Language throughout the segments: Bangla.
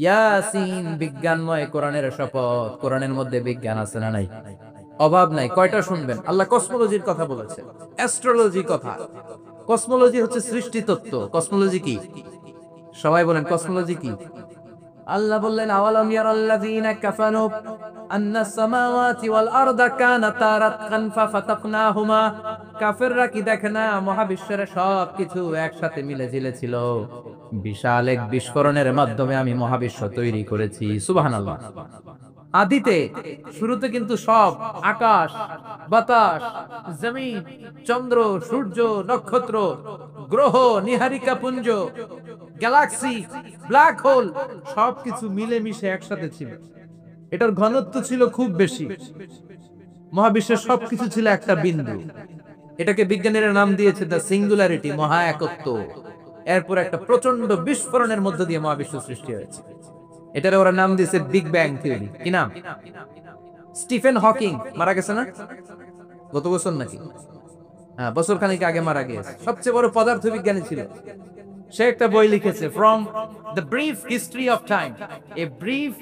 ইয়াসিন, বিজ্ঞানময় কোরআনের শপথ। কোরআনের মধ্যে বিজ্ঞান আছে না নাই? অভাব নাই। কয়টা শুনবেন? আল্লাহ কসমোলজির কথা বলেছে, অ্যাস্ট্রোলজি কথা। কসমোলজি হচ্ছে সৃষ্টি তত্ত্ব। কসমোলজি কি? সবাই বলেন কসমোলজি কি? আল্লাহ বললেন, আওয়ালাম ইয়ারাল্লাযীনা কাফারু আন্নাস সামাওয়াতি ওয়াল আরদা কানাতা রাতকান ফাফাতাকনাহুমা। কাফেররা কি দেখে না মহাবিশ্বের সবকিছু একসাথে মিলে ঝিলে ছিল, বিশাল এক বিস্ফোরণের মাধ্যমে আমি মহাবিশ্ব তৈরি করেছি। সুবহানাল্লাহ। আদিতে, শুরুতে কিন্তু সব আকাশ, বাতাস, জমিন, চন্দ্র, সূর্য, নক্ষত্র, গ্রহ, নীহারিকা পুঞ্জ, গ্যালাক্সি, ব্ল্যাক হোল সবকিছু মিলেমিশে একসাথে ছিল। এটার ঘনত্ব ছিল খুব বেশি। মহাবিশ্বের সবকিছু ছিল একটা বিন্দু। এটাকে বিজ্ঞানীরা নাম দিয়েছে দ্য সিঙ্গুলারিটি, মহা একত্ব। এরপর একটা প্রচন্ড বিস্ফোরণের মধ্য দিয়ে মহাবিশ্ব সৃষ্টি হয়েছে। এটার ওরা নাম দিয়েছে বিগ ব্যাং থিওরি। কি নাম? স্টিফেন হকিং মারা গেছে না গত বছর নাকি? হ্যাঁ, বছর খানিক আগে মারা গিয়েছে। সবচেয়ে বড় পদার্থবিজ্ঞানী ছিল। সে একটা বই লিখেছে, from the brief history of time, a brief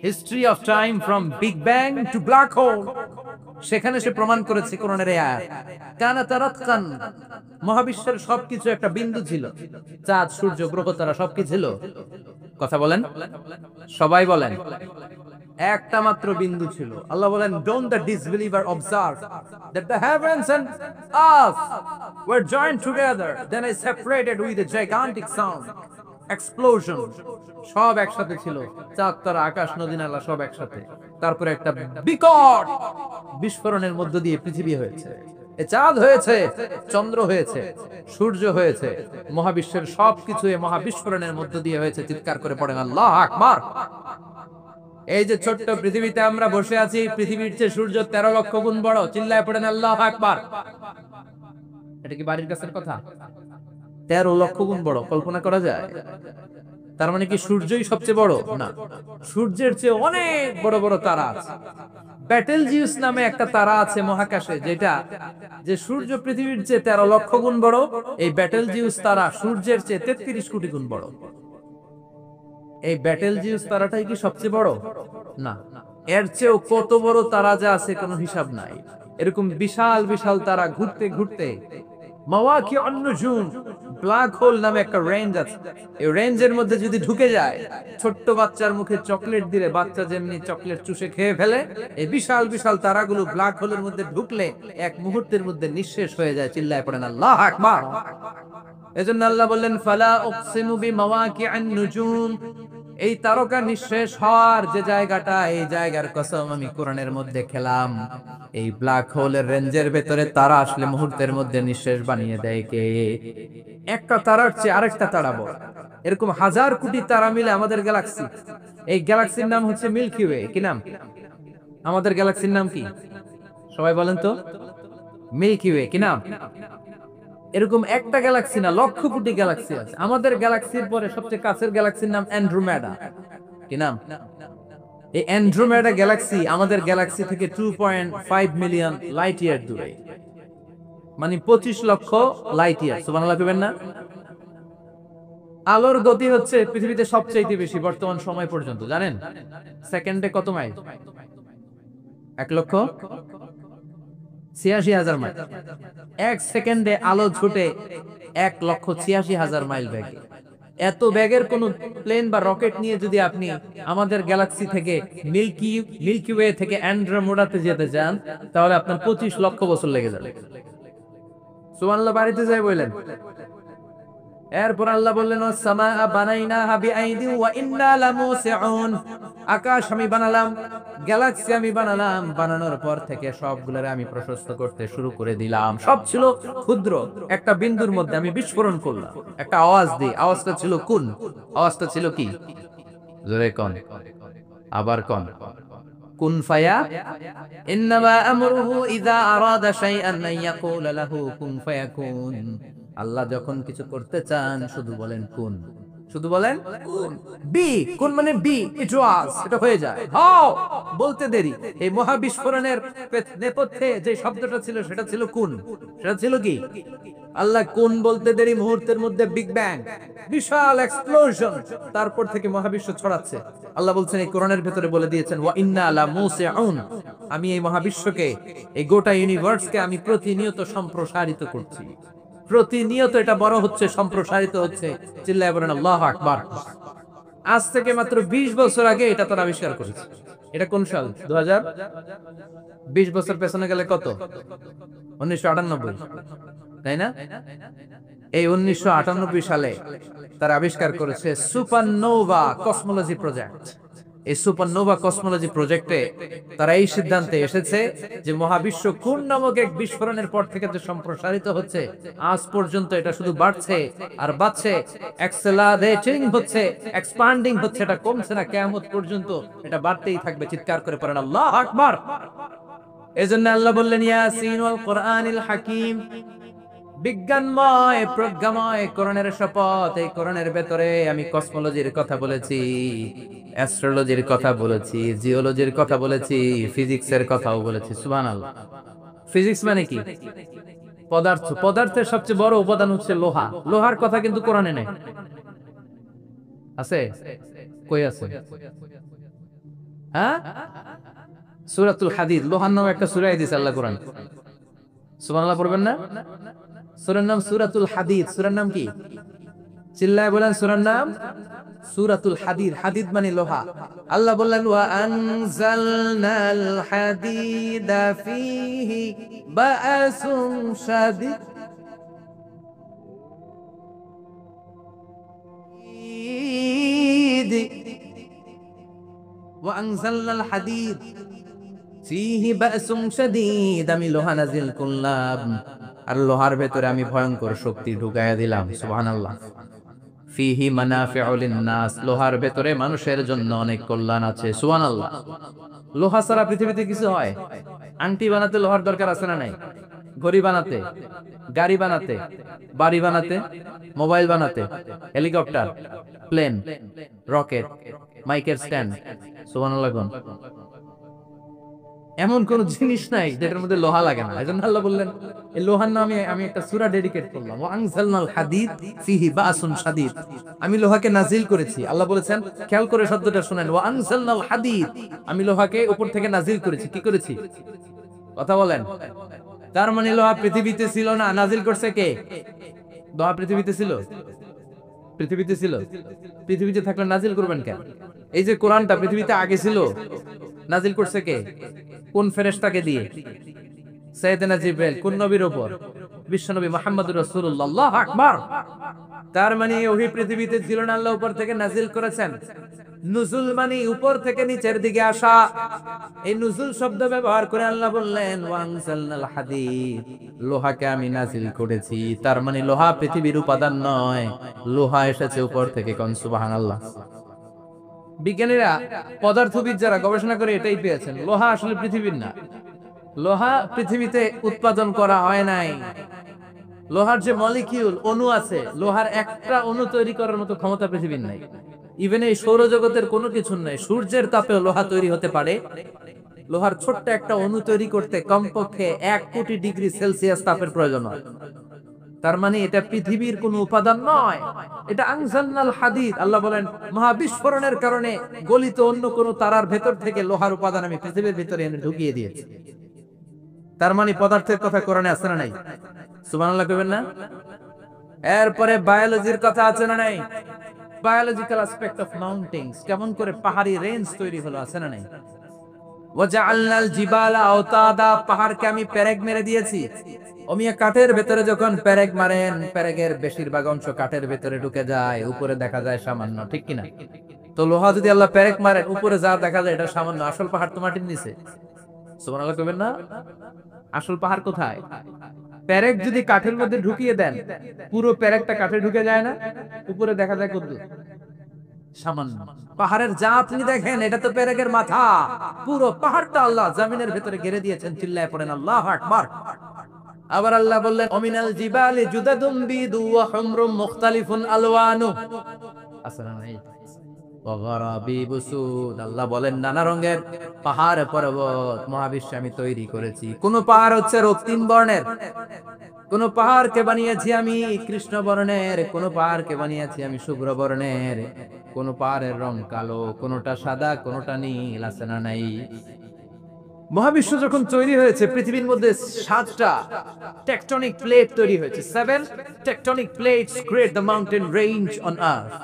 history of time from big bang two black hole. সেখানে সে প্রমাণ করেছে কোরআনের এই আয়াত, কানা তারাতকান, মহাবিশ্বের সবকিছু একটা বিন্দু ছিল। চাঁদ, সূর্য, গ্রহ, তারা সবকিছু ছিল। কথা বলেন, সবাই বলেন। একটা মাত্র বিন্দু ছিল। আল্লাহ বলেন, don't the disbeliever observe that the heavens and earth were joint together, then I separated with a gigantic sound explosion. সব একসাথে ছিল। চাঁদ, তারা, আকাশ, নদী, নালা সব একসাথে। তারপরে একটা বিকট বিস্ফোরণের মধ্য দিয়ে পৃথিবী হয়েছে। এ চাঁদ হয়েছে, চন্দ্র হয়েছে, সূর্য হয়েছে, মহাবিশ্বের সবকিছু এই মহাবিস্ফোরণের মধ্য দিয়ে হয়েছে। চিৎকার করে পড়েন আল্লাহু আকবার। এই যে ছোট্ট পৃথিবীতে আমরা বসে আছি, পৃথিবীর চেয়ে সূর্য 13 লক্ষ গুণ বড়। চিল্লায় পড়েন আল্লাহু আকবার। এটা কি বাড়ির কাছের কথা? 13 লক্ষ গুণ বড়, কল্পনা করা যায়? তার মানে কি সূর্যই সবচেয়ে বড়? না, সূর্যের চেয়ে অনেক বড় বড় তারা আছে। ব্যাটেলজিউস নামে একটা তারা আছে মহাকাশে, যেটা যে সূর্য পৃথিবীর চেয়ে 13 লক্ষ গুণ বড়। এই ব্যাটেলজিউস তারা সূর্যের চেয়ে 33 কোটি গুণ বড়। এই ব্যাটেলজিউস তারাটাই কি সবচেয়ে বড়? না, এর চেয়েও কত বড় তারা যা আছে কোনো হিসাব নাই। এরকম বিশাল বিশাল তারা ঘুরতে ঘুরতে মাওয়াকিউন নুজুম, ব্ল্যাক হোল নামে একটা রেঞ্জ আছে। এই রেঞ্জের মধ্যে যদি ঢুকে যায়, ছোট্ট বাচ্চার মুখে চকলেট দিলে বাচ্চা যেমনি চকলেট চুষে খেয়ে ফেলে, এই বিশাল বিশাল তারাগুলো ব্ল্যাক হোলের মধ্যে ঢুকলে এক মুহূর্তের মধ্যে নিঃশেষ হয়ে যায়। চিল্লায় পড়েন আল্লাহু আকবার। এজন্য আল্লাহ বললেন, ফালা উকসিমু বিমাওয়াকিউন নুজুম, এই তারকা নিঃশেষ হওয়ার যে জায়গাটা, এই জায়গার কসম আমি কোরআনের মধ্যে খেলাম। এই ব্ল্যাক হোলের রেঞ্জের ভেতরে তারা আসলে মুহূর্তের মধ্যে নিঃশেষ বানিয়ে দেয় কে? একটা তারার চেয়ে আরেকটা তারা বড়। এরকম হাজার কোটি তারা মিলে আমাদের গ্যালাক্সি। এই গ্যালাক্সির নাম হচ্ছে মিল্কি ওয়ে। কি নাম? আমাদের গ্যালাক্সির নাম কি? সবাই বলেন তো। Milky Way. কি নাম? এরকম একটা গ্যালাক্সি না, লক্ষ কোটি গ্যালাক্সি আছে। আমাদের গ্যালাক্সির পরে সবচেয়ে কাছের গ্যালাক্সির নাম অ্যান্ড্রোমেডা। কি নাম? এই অ্যান্ড্রোমেডা গ্যালাক্সি আমাদের গ্যালাক্সি থেকে 2.5 মিলিয়ন লাইট ইয়ার দূরে, মানে 25 লক্ষ লাইট ইয়ার। সুবহানাল্লাহ কইবেন না? আলোর গতি হচ্ছে পৃথিবীতে সবচেয়ে বেশি বর্তমান সময় পর্যন্ত, জানেন? সেকেন্ডে কত মাইল? 1,86,000 মাইল। এক সেকেন্ডে আলো ছুটে 1,86,000 মাইল বেগে। এত ব্যাগের কোন প্লেন বা রকেট নিয়ে যদি আপনি আমাদের গ্যালাক্সি থেকে মিল্কি ওয়ে থেকে অ্যান্ড্রোমেডাতে যেতে চান, তাহলে আপনার 25 লক্ষ বছর লেগে যাবে। সুবহানাল্লাহ বাড়িতে যাই বললেন। এরপর আল্লাহ বললেন, ওয়াস-সামাআ বানাইনাহা বিআইদিন ওয়া ইন্না লামুসিউন, আকাশ আমি বানালাম, গ্যালাক্সি আমি বানালাম। বানানোর পর থেকে সবগুলোরে আমি প্রশস্ত করতে শুরু করে দিলাম। সব ছিল ক্ষুদ্র, একটা বিন্দুর মধ্যে আমি বিস্ফোরণ করলাম। একটা আওয়াজ দিই, আওয়াজটা ছিল কুন। আওয়াজটা ছিল কি? জোরে কোন, আবার কোন। কুন ফায়া, ইন্নামা আমরুহু ইযা আরাদা শাইআন আন ইয়াকুলা লাহু কুন ফায়াকুন। আল্লাহ যখন কিছু করতে চান শুধু বলেন কুন, শুধু বলেন বি, কোন মানে বি, ইট ওয়াজ, এটা হয়ে যায়। হাও বলতে দেরি। এই মহাবিস্ফোরণের নেপথ্যে যে শব্দটা ছিল সেটা ছিল কোন, সেটা ছিল কি? আল্লাহ কোন বলতে দেরি, মুহূর্তের মধ্যে বিগ ব্যাং, বিশাল এক্সপ্লোশন, তারপর থেকে মহাবিশ্ব ছড়াচ্ছে। আল্লাহ বলছেন এই কোরআনের ভেতরে বলে দিয়েছেন ওয়া ইন্না লা মুসিউন, আমি এই মহাবিশ্বকে, এই গোটা ইউনিভার্সকে আমি প্রতিনিয়ত সম্প্রসারিত করছি। প্রতিনিয়ত এটা বড় হচ্ছে, সম্প্রসারিত হচ্ছে। চিল্লায় বলেন আল্লাহু আকবার। আজ থেকে মাত্র 20 বছর আগে এটা তারা আবিষ্কার করেছে। এটা কোন সাল? 2000। 20 বছর পেছনে গেলে কত? 1998, তাই না? এই 1998 সালে তারা আবিষ্কার করেছে সুপারনোভা কসমোলজি প্রজেক্ট। এই সুপারনোভা কসমোলজি প্রজেক্টে তারা এই সিদ্ধান্তে এসেছে যে মহাবিশ্ব কোন নামক এক বিস্ফোরণের পর থেকে যে সম্প্রসারিত হচ্ছে, আজ পর্যন্ত এটা শুধু বাড়ছে আর বাড়ছে, অ্যাক্সেলারেটিং হচ্ছে, এক্সপান্ডিং হচ্ছে, এটা কমছে না। কিয়ামত পর্যন্ত এটা বাড়তেই থাকবে। চিৎকার করে পড়েন আল্লাহু আকবার। এজন্য আল্লাহ বললেন ইয়াসিন ওয়াল কোরআনিল হাকিম, বিজ্ঞানময় প্রজ্ঞাময় কোরআনের শপথ। এই কোরআনের ভেতরে আমি কসমোলজির কথা বলেছি, অ্যাস্ট্রোলজির কথা বলেছি, জিওলজির কথা বলেছি, ফিজিক্সের কথাও বলেছি। সুবহানাল্লাহ। ফিজিক্স মানে কি? পদার্থ। পদার্থের সবচেয়ে বড় উপাদান হচ্ছে লোহা। লোহার কথা কিন্তু কোরআনে নেই। আছে? কই আছে? হ্যাঁ, সূরাতুল হাদিদ, লোহার নামে একটা সূরা দিয়েছে আল্লাহ কোরআন। সুবহানাল্লাহ পড়বেন না? সূরার নাম সূরাতুল হাদিদ। সূরার নাম কি? চিল্লায় বলেন সূরার নাম সূরাতুল হাদিদ। হাদিদ মানে লোহা। আল্লাহ বললেন ওয়া আনজালনাল হাদিদা ফীহি বাআসুন শাদীদ ওয়া আনজালনাল হাদিদ ফীহি বাআসুন শাদীদ, আমি লোহা নাজিল করলাম আর লোহার ভেতরে আমি ভয়ঙ্কর শক্তি ঢুকাইয়া দিলাম। সুবহানাল্লাহ। ফিহি মানাফিউ লিন-নাস, লোহার ভেতরে মানুষের জন্য অনেক কল্যাণ আছে। সুবহানাল্লাহ। লোহা ছাড়া পৃথিবীতে কিছু হয়? আংটি বানাতে লোহার দরকার আছে না নাই? ঘড়ি বানাতে, গাড়ি বানাতে, বাড়ি বানাতে, মোবাইল বানাতে, হেলিকপ্টার, প্লেন, রকেট, মাইকের স্ট্যান্ড। সুবহানাল্লাহ। এমন কোন জিনিস নাই যেটার মধ্যে লোহা লাগে না। এজন্য আল্লাহ বললেন এই লোহার নামে আমি একটা সূরা ডেডিকেট করলাম, ওয়া আনজালনাল হাদিদ ফিহি বাসুন শাদীদ, আমি লোহাকে নাজিল করেছি। আল্লাহ বলেছেন, খেয়াল করে শব্দটা শুনেন, ওয়া আনজালনাল হাদিদ, আমি লোহাকে উপর থেকে নাজিল করেছি। কি করেছি? কথা বলেন। তার মানে লোহা পৃথিবীতে ছিল না, নাজিল করছে কে? লোহা পৃথিবীতে ছিল? পৃথিবীতে ছিল। পৃথিবীতে থাকলে নাজিল করবেন কেন? এই যে কোরআনটা পৃথিবীতে আগে ছিল, নাজিল করছে কে? কোন ফেরেশতাকে দিয়ে? সাইয়েদনা জিবরাইল। কোন নবীর উপর? বিশ্বনবী মুহাম্মদুর রাসূলুল্লাহ। আল্লাহু আকবার। তার মানে ওহী পৃথিবীতে ছিল না, আল্লাহ উপর থেকে নাজিল করেছেন। নুজুল মানে উপর থেকে নিচের দিকে আসা। এই নুজুল শব্দ ব্যবহার করে আল্লাহ বললেন ওয়া আনজালনাল হাদিদ, লোহাকে আমি নাজিল করেছি। তার মানে লোহা পৃথিবীর উপাদান নয়, লোহা এসেছে উপর থেকে। কোন সুবহানাল্লাহ। বিজ্ঞানীরা, পদার্থবিদ যারা গবেষণা করে এটাই পেয়েছেন, লোহা আসলে পৃথিবীর না। লোহা পৃথিবীতে উৎপাদন করা হয় নাই। লোহার যে মলিকিউল, অণু আছে, লোহার একটা অণু তৈরি করার মতো ক্ষমতা পৃথিবীর নাই। ইভেন এই সৌরজগতের কোনো কিছু নাই। সূর্যের তাপেও লোহা তৈরি হতে পারে। লোহার ছোট্ট একটা অণু তৈরি করতে কমপক্ষে 1 কোটি ডিগ্রি সেলসিয়াস তাপের প্রয়োজন হয়। তার মানে এটা পৃথিবীর কোন উপাদান নয়, এটা আনজালনাল হাদিদ। আল্লাহ বলেন মহাবিস্ফোরণের কারণে গলিত অন্য কোন তারার ভেতর থেকে লোহার উপাদান আমি পৃথিবীর ভিতরে এনে ঢুকিয়ে দিয়েছি। তার মানে পদার্থের কথা কোরআনে আছে না নাই? সুবহানাল্লাহ কইবেন না? এরপরে বায়োলজির কথা আছে না নাই? বায়োলজিক্যাল অ্যাসপেক্ট অফ মাউন্টেন্স, কেমন করে পাহাড়ি রেঞ্জ তৈরি হলো, আছে না নাই? ওয়াজআলনাল জিবালা আওতাদা, পাহাড়কে আমি পেরেক মেরে দিয়েছি। ওমিয়া কাঠের ভেতরে যখন পেরেক মারেন, পেরেকের বেশিরভাগ অংশ কাঠের ভেতরে ঢুকে যায়, উপরে দেখা যায় সামান্য, ঠিক কিনা? তো লোহা যদি আল্লাহ পেরেক মারেন, উপরে যা দেখা যায় এটা সামান্য, আসল পাহাড় তো মাটির নিচে। সুবহানাল্লাহ কইবেন না? আসল পাহাড় কোথায়? পেরেক যদি কাঠের মধ্যে ঢুকিয়ে দেন, পুরো পেরেকটা কাঠে ঢুকে যায় না, উপরে দেখা যায় কত? সামান্য। পাহাড়ের যা আপনি দেখেন এটা তো পেরেকের মাথা। পুরো পাহাড়টা আল্লাহ জমিনের ভেতরে ঘিরে দিয়েছেন। চিল্লায় পড়েন আল্লাহু আকবার। আবার আল্লাহ বললেন ওমিনাল জিবালি জুদাদুম বিদু ওয়া হুমরুম মুখতালিফুন আলওয়ানু, আছে না নাই? আল্লাহ বলেন নানা রঙের পাহাড় পর্বত মহাবিশ্বে আমি তৈরি করেছি। কোন পাহাড় হচ্ছে রক্তিম বর্ণের, কোন পাহাড়কে বানিয়েছি আমি কৃষ্ণ বর্ণের, কোন পাহাড়কে বানিয়েছি আমি শুভ্র বর্ণের, কোন পাহাড়ের রং কালো, কোনটা সাদা, কোনটা নীল, আছে না নাই? মহাবিশ্ব যখন তৈরি হয়েছে পৃথিবীর মধ্যে 7টা টেকটনিক প্লেট তৈরি হয়েছে। 7 tectonic plates create the mountain range on earth.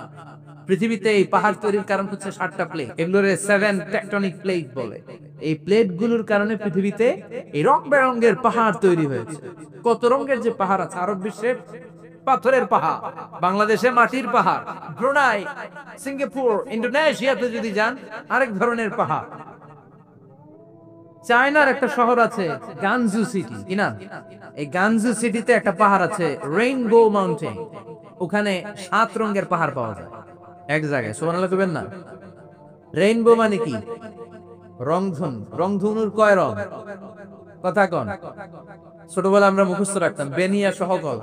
পৃথিবীতে এই পাহাড় তৈরির কারণ হচ্ছে 7টা প্লেট, এগুলোরে 7 টেকটনিক প্লেট বলে। এই প্লেট গুলোর কারণে পৃথিবীতে এই রং বেরঙের পাহাড় তৈরি হয়েছে। কত রঙের যে পাহাড় আছে, আরব বিশ্বে পাথরের পাহাড়, বাংলাদেশে মাটির পাহাড়, ব্রুনাই, সিঙ্গাপুর, ইন্দোনেশিয়াতে যদি যান আরেক ধরনের পাহাড়। চায়নার একটা শহর আছে গানজু সিটি, কি নাম? এই গানজু সিটিতে একটা পাহাড় আছে রেইনবো মাউন্টেন, ওখানে 7 রঙের পাহাড় পাওয়া যায় এক জায়গায়। সুবহানাল্লাহ কইবেন না? রেইনবো মানে কি? রংধনু। রংধনুর কয় রং? কথা কন। ছোটবেলা আমরা মুখস্থ রাখতাম বেনিয়া সহকল,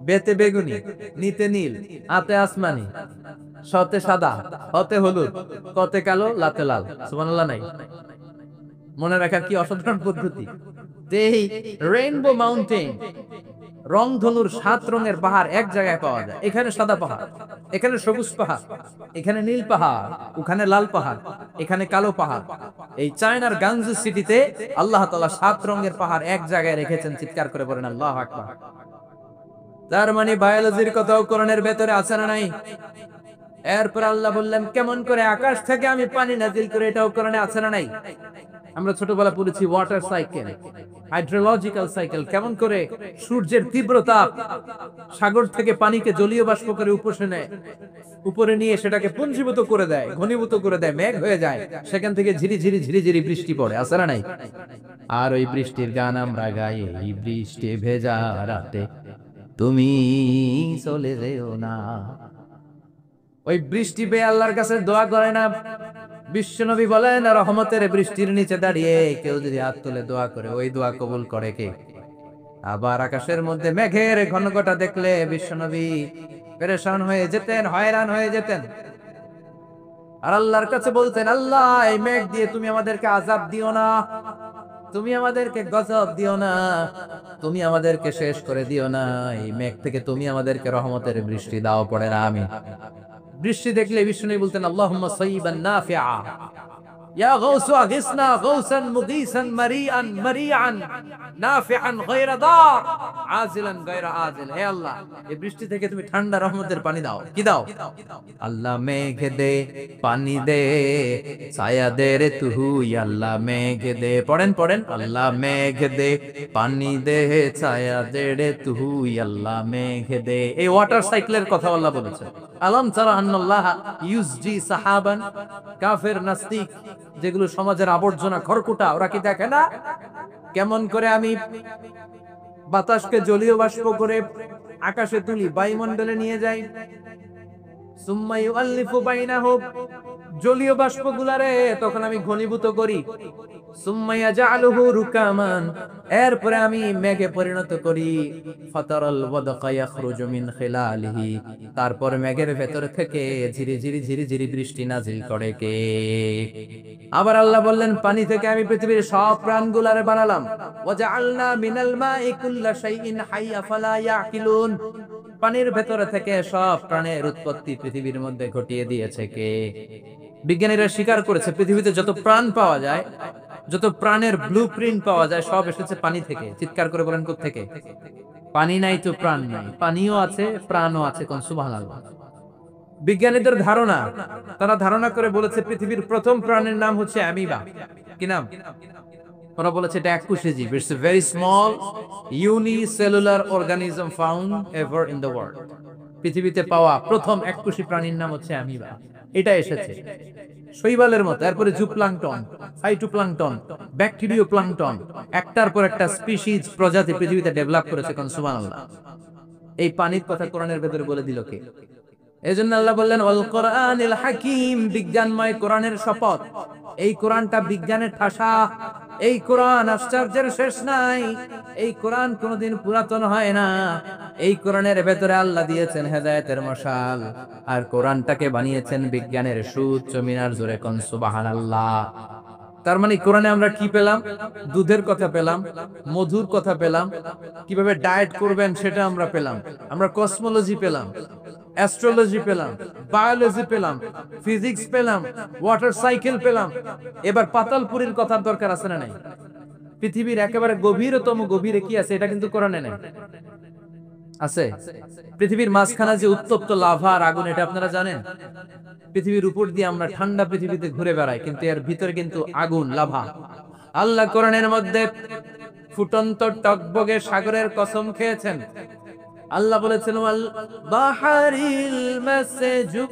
বেতে বেগুনি, নিতে নীল, আতে আসমানি, সতে সাদা, হতে হলুদ, কতে কালো, লাতে লাল। সুবহানাল্লাহ নাই? মনে রাখার কি অসাধারণ পদ্ধতি। এই রেইনবো মাউন্টেন, রংধনুর 7 রঙের পাহাড় এক জায়গায় পাওয়া যায়। এখানে সাদা পাহাড়, এখানে সবুজ পাহাড়, এখানে নীল পাহাড়, ওখানে লাল পাহাড়, এখানে কালো পাহাড়। এই চায়নার গানজু সিটিতে আল্লাহ তাআলা 7 রঙের পাহাড় এক জায়গায় রেখেছেন। চিৎকার করে বলেন আল্লাহু আকবার। তার মানে বায়োলজির কথাও কোরআনের ভেতরে আছে না নাই? এরপর আল্লাহ বললেন কেমন করে আকাশ থেকে আমি পানি নাজিল করে, এটাও কোরআনে আছে না নাই? আমরা ছোটবেলা পড়েছি ওয়াটার সাইকেল, হাইড্রোলজিক্যাল সাইকেল, কেমন করে সূর্যের তীব্র তাপ সাগর থেকে পানিকে জলীয় বাষ্প করে উপরে নিয়ে সেটাকে পুঞ্জীভূত করে দেয়, ঘনীভূত করে দেয়, মেঘ হয়ে যায়, সেখান থেকে ঝিরি ঝিরি ঝিরি ঝিরি বৃষ্টি পড়ে, আছে না নাই? আর ওই বৃষ্টির গান আমরা গাই, এই বৃষ্টি ভেজা রাতে তুমি চলে যেও না। ওই বৃষ্টি পেয়ে আল্লাহর কাছে দোয়া করে না? বিশ্বনবী বলেন রহমতের বৃষ্টির নিচে দাঁড়িয়ে কেউ যদি হাত তুলে দোয়া করে, ওই দোয়া কবুল করে কে? আবার আকাশের মধ্যে মেঘের ঘনঘটা দেখলে বিশ্বনবী পেরেশান হয়ে যেতেন, হয়রান হয়ে যেতেন, আর আল্লাহর কাছে বলতেন আল্লাহ এই মেঘ দিয়ে তুমি আমাদেরকে আযাব দিও না, তুমি আমাদেরকে গজব দিও না, তুমি আমাদেরকে শেষ করে দিও না, এই মেঘ থেকে তুমি আমাদেরকে রহমতের বৃষ্টি দাও। পড়ে না আমি বৃষ্টি দেখলে বিষ্ণু বলতেন আল্লাহুম্মা সাইয়িবান নাফিআ, ইয়া গাউসু আগিসনা গাউসান মুগীসান মারিআন মারিআন নাফিআন গায়রা দার আজিলান গায়রা আজিল। হে আল্লাহ এই বৃষ্টি থেকে তুমি ঠান্ডা রহমতের পানি দাও। কি দাও? আল্লাহ মেঘ দে পানি দে ছায়া দে রে তুই, আল্লাহ মেঘ দে, পড়েন পড়েন, আল্লাহ মেঘ দে পানি দে ছায়া দে রে তুই, আল্লাহ মেঘ দে। এই ওয়াটার সাইকেলের কথা আল্লাহ বলেছেন। আলম তারা আন্নাল্লাহ ইউসজি সাহাবান, কাফের নাস্তিক যেগুলো সমাজের আবর্জনা খড়কুটা, ওরা কি দেখে না কেমন করে আমি বাতাসকে জলীয় বাষ্প করে আকাশে তুলি, বায়ুমণ্ডলে নিয়ে যাই, সুম্মা ইউআল্লিফু বাইনাহুম, জলীয় বাষ্পগুলারে তখন আমি ঘনীভূত করি, সুম্মা ইয়াজআলুহু রুকামান, এরপরে আমি মেঘে পরিণত করি, ফাতারাল ওয়াদকা ইয়াখরুজু মিন খিলালিহি, তারপর মেঘের ভেতর থেকে ঝিরি ঝিরি ঝিরি ঝিরি বৃষ্টি নাজিল করে কে? আবার আল্লাহ বললেন পানি থেকে আমি পৃথিবীর সব প্রাণগুলারে বানালাম, ওয়াজআলনা মিনাল মাই কুল্লা শাইইন হাইয়া ফালা ইয়াকিলুন, পানির ভেতর থেকে সব প্রাণের উৎপত্তি পৃথিবীর মধ্যে ঘটিয়ে দিয়েছে কে? বিজ্ঞানীরা স্বীকার করেছে পৃথিবীতে যত প্রাণ পাওয়া যায়, যত প্রাণের ব্লুপ্রিন্ট পাওয়া যায়, সব এসেছে পানি থেকে। চিৎকার করে বলেন কোত্থেকে? পানি নাই তো প্রাণ নাই, পানিও আছে প্রাণও আছে। কোন সুবহানাল্লাহ। বিজ্ঞানীদের ধারণা, তারা ধারণা করে বলেছে পৃথিবীর প্রথম প্রাণের নাম হচ্ছে অ্যামিবা। কি নাম? ওরা বলেছে এটা এককোষী জীব, it's a very small unicellular organism found ever in the world. পৃথিবীতে পাওয়া প্রথম এককোষী প্রাণীর নাম হচ্ছে অ্যামিবা। এটা এসেছে শৈবালের মতো, এরপরে জুপ্লাঙ্কটন, ফাইটোপ্লাঙ্কটন, ব্যাকটেরিও প্লাঙ্কটন, একটার পর একটা স্পিসিজ প্রজাতি পৃথিবীতে ডেভেলপ করেছে। কোন সুবহানাল্লাহ। এই পানির কথা কোরআনের ভেতরে বলে দিল কে? এজন্য আল্লাহ বললেন ওয়াল কোরআনিল হাকিম, বিজ্ঞানময় কোরআনের শপথ। এই কোরআনটা বিজ্ঞানের ঠাসা, এই কোরআন আশ্চর্যের শেষ নাই, এই কোরআন কোনোদিন পুরাতন হয় না, এই কোরআনের ভেতরে আল্লাহ দিয়েছেন হেদায়েতের মশাল, আর কোরআনটাকে বানিয়েছেন বিজ্ঞানের সুউচ্চ মিনার। জোরে কোন সুবহানাল্লাহ। তার মানে কোরআনে আমরা কি পেলাম? দুধের কথা পেলাম, মধুর কথা পেলাম, কিভাবে ডায়েট করবেন সেটা আমরা পেলাম, আমরা কসমোলজি পেলাম, অ্যাস্ট্রোলজি পেলাম, বায়োলজি পেলাম, ফিজিক্স পেলাম, ওয়াটার সাইকেল পেলাম। এবার পাতালপুরীর কথার দরকার আছে না নাই? পৃথিবীর একেবারে গভীরতম গভীরে কি আছে এটা কিন্তু কোরআনে নেই, আছে? পৃথিবীর মাঝখানে যে উত্তপ্ত লাভা আর আগুন, এটা আপনারা জানেন? পৃথিবীর উপর দিয়ে আমরা ঠান্ডা পৃথিবীতে ঘুরে বেড়াই, কিন্তু এর ভিতরে কিন্তু আগুন, লাভা। আল্লাহ কোরআনের মধ্যে ফুটন্ত টকবগে সাগরের কসম খেয়েছেন। আল্লাহ বলেছেন ওয়াল বাহারিল মাসজুব,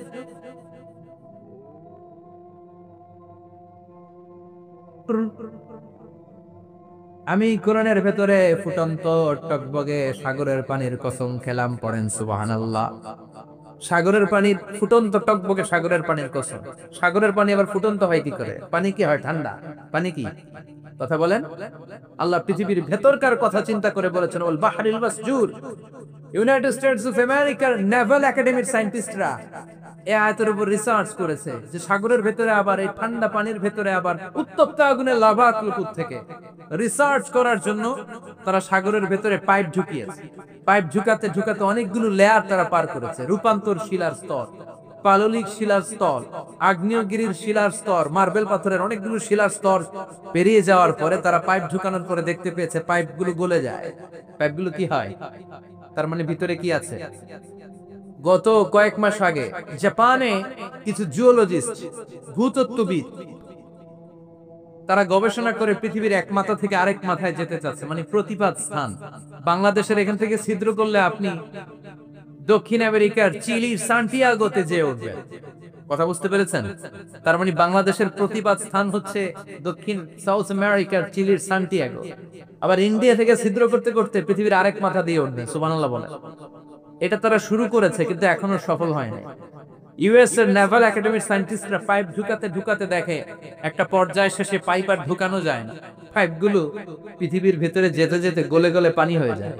আমি কোরআনের ভেতরে ফুটন্ত টকবগে সাগরের পানির কসম খেলাম। পড়েন সুবহানাল্লাহ। সাগরের পানির ফুটন্ত টকবগে সাগরের পানির কসম। সাগরের পানি আবার ফুটন্ত হয় কি করে? পানি কি হয়? ঠান্ডা। পানি কি? কথা বলেন। আল্লাহ পৃথিবীর ভেতরকার কথা চিন্তা করে বলেছেন ওয়াল বাহরিল মাসজুর। ইউনাইটেড স্টেটস অফ আমেরিকার নেভাল একাডেমির সায়েন্টিস্টরা এই আয়াতের উপর রিসার্চ করেছে যে সাগরের ভেতরে আবার এই ঠান্ডা পানির ভেতরে আবার উত্তপ্ত আগুনের লাভা কুলকুত থেকে রিসার্চ করার জন্য তারা সাগরের ভেতরে পাইপ ঢুকিয়েছে। পাইপ ঢুকাতে ঢুকাতে অনেকগুলো লেয়ার তারা পার করেছে। রূপান্তর শিলার স্তর, পাললিক শিলার স্তর, আগ্নেয়গিরির শিলার স্তর, মার্বেল পাথরের অনেকগুলো শিলার স্তর পেরিয়ে যাওয়ার পরে তারা পাইপ ঢুকানোর পরে দেখতে পেয়েছে পাইপগুলো গলে যায়। পাইপগুলো কি হয়? তার মানে ভিতরে কি আছে? গত কয়েক মাস আগে জাপানে কিছু জিওলজিস্ট, ভূতত্ত্ববিদ, তারা গবেষণা করে পৃথিবীর এক মাথা থেকে আরেক মাথায় যেতে চাচ্ছে, মানে প্রতিপাদ স্থান। বাংলাদেশের এখান থেকে ছিদ্র করলে আপনি দক্ষিণ আমেরিকার চিলির সান্টিয়াগোতে যেয়ে উঠবেন। কথা বুঝতে পেরেছেন? তার মানে বাংলাদেশের প্রতিপাদ স্থান হচ্ছে দক্ষিণ সাউথ আমেরিকার চিলির সান্টিয়াগো। আবার ইন্ডিয়া থেকে ছিদ্র করতে করতে পৃথিবীর আরেক মাথা দিয়ে উঠবে। সুবহানাল্লাহ বলেন। এটা তারা শুরু করেছে কিন্তু এখনো সফল হয়নি। ইউএস এর নেভাল একাডেমির সায়েন্টিস্টরা পাইপ ঢুকাতে ঢুকাতে দেখে একটা পর্যায় শেষে পাইপ আর ঢুকানো যায় না, পাইপগুলো পৃথিবীর ভেতরে যেতে যেতে গলে গলে পানি হয়ে যায়।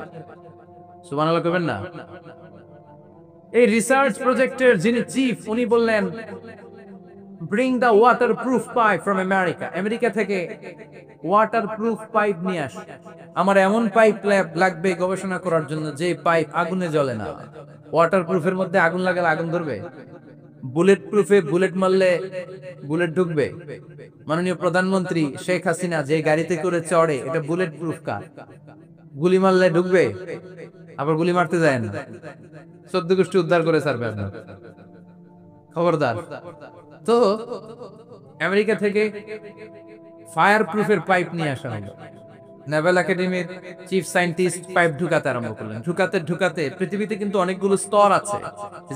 সুবহানাল্লাহ কইবেন না? এই রিসার্চ প্রজেক্টের যিনি চিফ, উনি বললেন bring the waterproof pipe from America. America থেকে ওয়াটারপ্রুফ পাইপ নিয়ে আস। আমার এমন পাইপ লাগবে গবেষণা করার জন্য যে পাইপ আগুনে জ্বলে না। ওয়াটারপ্রুফের মধ্যে আগুন লাগালে আগুন ধরবে? বুলেট প্রুফে বুলেট মারলে বুলেট ঢুকবে? মাননীয় প্রধানমন্ত্রী শেখ হাসিনা যে গাড়িতে করে চড়ে, এটা বুলেট প্রুফ কার? গুলি মারলে ঢুকবে? আবার গুলি মারতে যায় না, 14 গোষ্ঠী উদ্ধার করে ছাড়বে আপনার, খবরদার। তো আমেরিকা থেকে ফায়ার প্রুফের পাইপ নিয়ে আসা হলো। নেভাল একাডেমির চিফ সায়েন্টিস্ট পাইপ ঢুকাতে আরম্ভ করলেন। ঢুকাতে ঢুকাতে পৃথিবীতে কিন্তু অনেকগুলো স্তর আছে।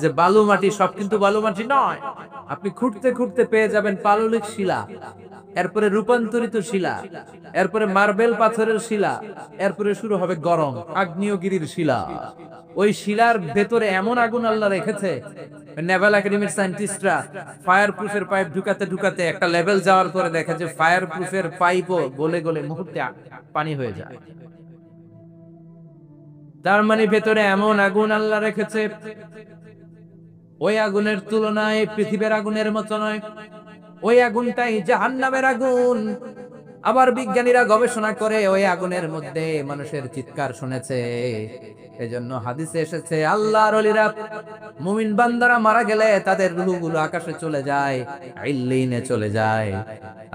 যে বালু মাটি, সব কিন্তু বালু মাটি নয়। আপনি খুঁড়তে খুঁড়তে পেয়ে যাবেন পাললিক শিলা, এরপরে রূপান্তরিত শিলা, এরপরে মার্বেল পাথরের শিলা, এরপরে শুরু হবে গরম আগ্নেয়গিরির শিলা। ওই শিলার ভেতরে এমন আগুন আল্লাহ রেখেছে, নেভাল একাডেমির সায়েন্টিস্টরা ফায়ার প্রুফের পাইপ ঢুকাতে ঢুকাতে একটা লেভেল যাওয়ার পরে দেখে যে ফায়ার প্রুফের পাইপও গলে গলে মুহূর্তে পানি হয়ে যায়। তার মানে ভেতরে এমন আগুন আল্লাহ রেখেছে, ওই আগুনের তুলনায় পৃথিবীর আগুনের মতো নয়। ওই আগুনটাই জাহান্নামের আগুন। আবার বিজ্ঞানীরা গবেষণা করে ওই আগুনের মধ্যে মানুষের চিৎকার শুনেছে। এজন্য হাদিসে এসেছে আল্লাহর ওলিরা, মুমিন বান্দারা মারা গেলে তাদের রূহগুলো আকাশে চলে যায়, ইল্লিনে চলে যায়।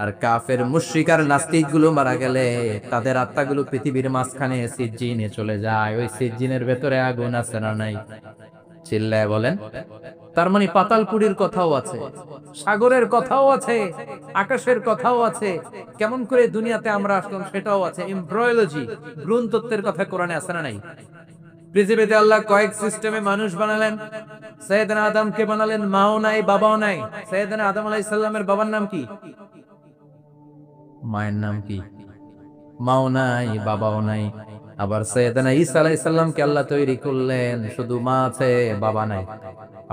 আর কাফের মুশরিক আর নাস্তিক গুলো মারা গেলে তাদের আত্মাগুলো পৃথিবীর মাঝখানে সিজ্জিনে চলে যায়। ওই সিজ্জিনের ভেতরে আগুন আছে না নাই? চিল্লায় বলেন। তার মানে পাতালপুরীর কথাও আছে, সাগরের কথাও আছে, আকাশের কথাও আছে। কেমন করে দুনিয়াতে আমরা আসলাম সেটাও আছে। এমব্রয়োলজি, ভ্রূণ তত্ত্বের কথা কোরআনে আছে না নাই? পৃথিবীতে আল্লাহ কয়েক সিস্টেমে মানুষ বানালেন। সৈয়দনা আদমকে বানালেন, মাও নাই বাবাও নাই। সৈয়দনা আদম আলাইহিস সালামের বাবার নাম কি? মায়ের নাম কি? মাও নাই বাবাও নাই। আবার সৈয়দনা ঈসা আলাইহিস সালামকে আল্লাহ তৈরি করলেন, শুধু মা আছে বাবা নাই।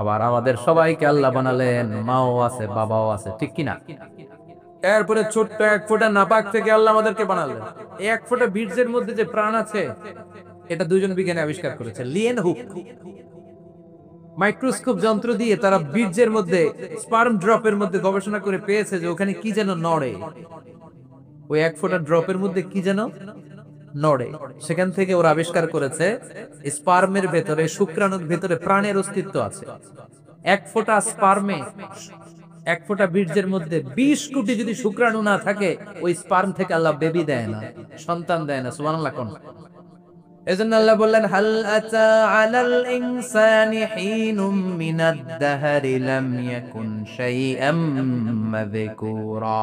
আবার আমাদের সবাইকে আল্লাহ বানালেন, মাও আছে বাবাও আছে, ঠিক কিনা? এরপরে ছোট্ট এক ফোঁটা নাপাক থেকে আল্লাহ আমাদেরকে বানালেন। এই এক ফোঁটা বীর্যের মধ্যে যে প্রাণ আছে, এটা দুজন বিজ্ঞানী আবিষ্কার করেছে, লিয়েন হুক। মাইক্রোস্কোপ যন্ত্র দিয়ে তারা বীর্যের মধ্যে, স্পার্ম ড্রপের মধ্যে গবেষণা করে পেয়েছে যে ওখানে কি যেন নড়ে, ওই এক ফোঁটা ড্রপের মধ্যে কি যেন নড়ে। সেখান থেকে ওরা আবিষ্কার করেছে স্পার্মের ভেতরে, শুক্রাণুর ভেতরে প্রাণের অস্তিত্ব আছে। এক ফোঁটা স্পার্মে, এক ফোঁটা বীর্যের মধ্যে 20 কোটি যদি শুক্রাণু না থাকে, ওই স্পার্ম থেকে আল্লাহ বেবি দেয় না, সন্তান দেয় না। সুবহানাল্লাহ কোন। এজন্য আল্লাহ বললেন, হাল আতা আলাল ইনসানি হিনুম মিনাদ দাহরি লাম ইয়াকুন শাইআম মাযকুরা।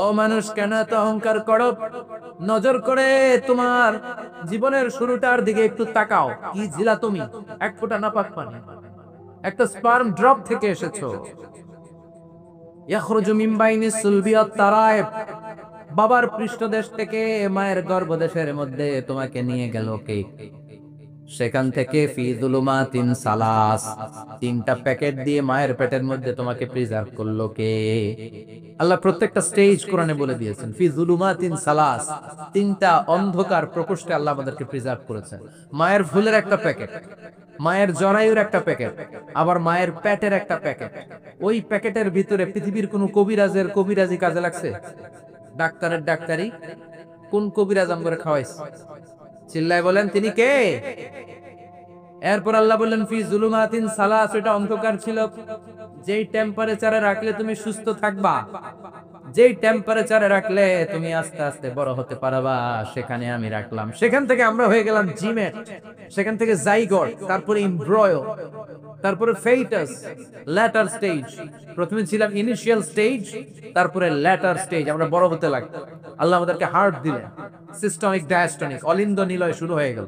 ও মানুষ, কেন এত অহংকার করো? নজর করে তোমার জীবনের শুরুটার দিকে একটু তাকাও। কি ছিলা তুমি? এক ফোঁটা নাপাক পানি, একটা স্পার্ম ড্রপ থেকে এসেছো। ইয়াখরুজু মিন বাইনিস সুলবি ওয়াত তারায়েব। বাবার পৃষ্ঠদেশ থেকে মায়ের গর্ভদেশের মধ্যে তোমাকে নিয়ে গেল কে? সেখান থেকে ফি যুলুমাতিন সালাস, তিনটা প্যাকেট দিয়ে মায়ের পেটের মধ্যে তোমাকে প্রিজার্ভ করলো কে? আল্লাহ প্রত্যেকটা স্টেজ কোরআনে বলে দিয়েছেন। ফি যুলুমাতিন সালাস, তিনটা অন্ধকার প্রকোষ্ঠে আল্লাহ আমাদেরকে প্রিজার্ভ করেছেন। মায়ের ফুলের একটা প্যাকেট, মায়ের জরায়ুর একটা প্যাকেট, আবার মায়ের পেটের একটা প্যাকেট। ওই প্যাকেটের ভিতরে পৃথিবীর কোন কবিরাজের কবিরাজি কাজে লাগছে? ডাক্তারের ডাক্তারি কোন কবিরাজ আমগরে খাওয়াইছে? চিল্লায় বলেন তিনি কে? এরপর আল্লাহ বললেন ফি যুলুমাতিন সালাস, এটা অন্ধকার ছিল। যেই টেম্পারেচারে রাখলে তুমি সুস্থ থাকবা, যেই টেম্পারেচারে রাখলে তুমি আস্তে আস্তে বড় হতে পারবা, সেখানে আমি রাখলাম। সেখান থেকে আমরা হয়ে গেলাম জিমেট, সেখান থেকে জাইগট, তারপরে এমব্রয়ো, তারপরে ফেটাস, ল্যাটার স্টেজ। প্রথমে ছিলাম ইনিশিয়াল স্টেজ, তারপরে ল্যাটার স্টেজ, আমরা বড় হতে লাগলো। আল্লাহ আমাদেরকে হার্ট দিলেন, সিস্টেমিক ডায়াস্টনিক, অলিন্দ নিলয় শুরু হয়ে গেল।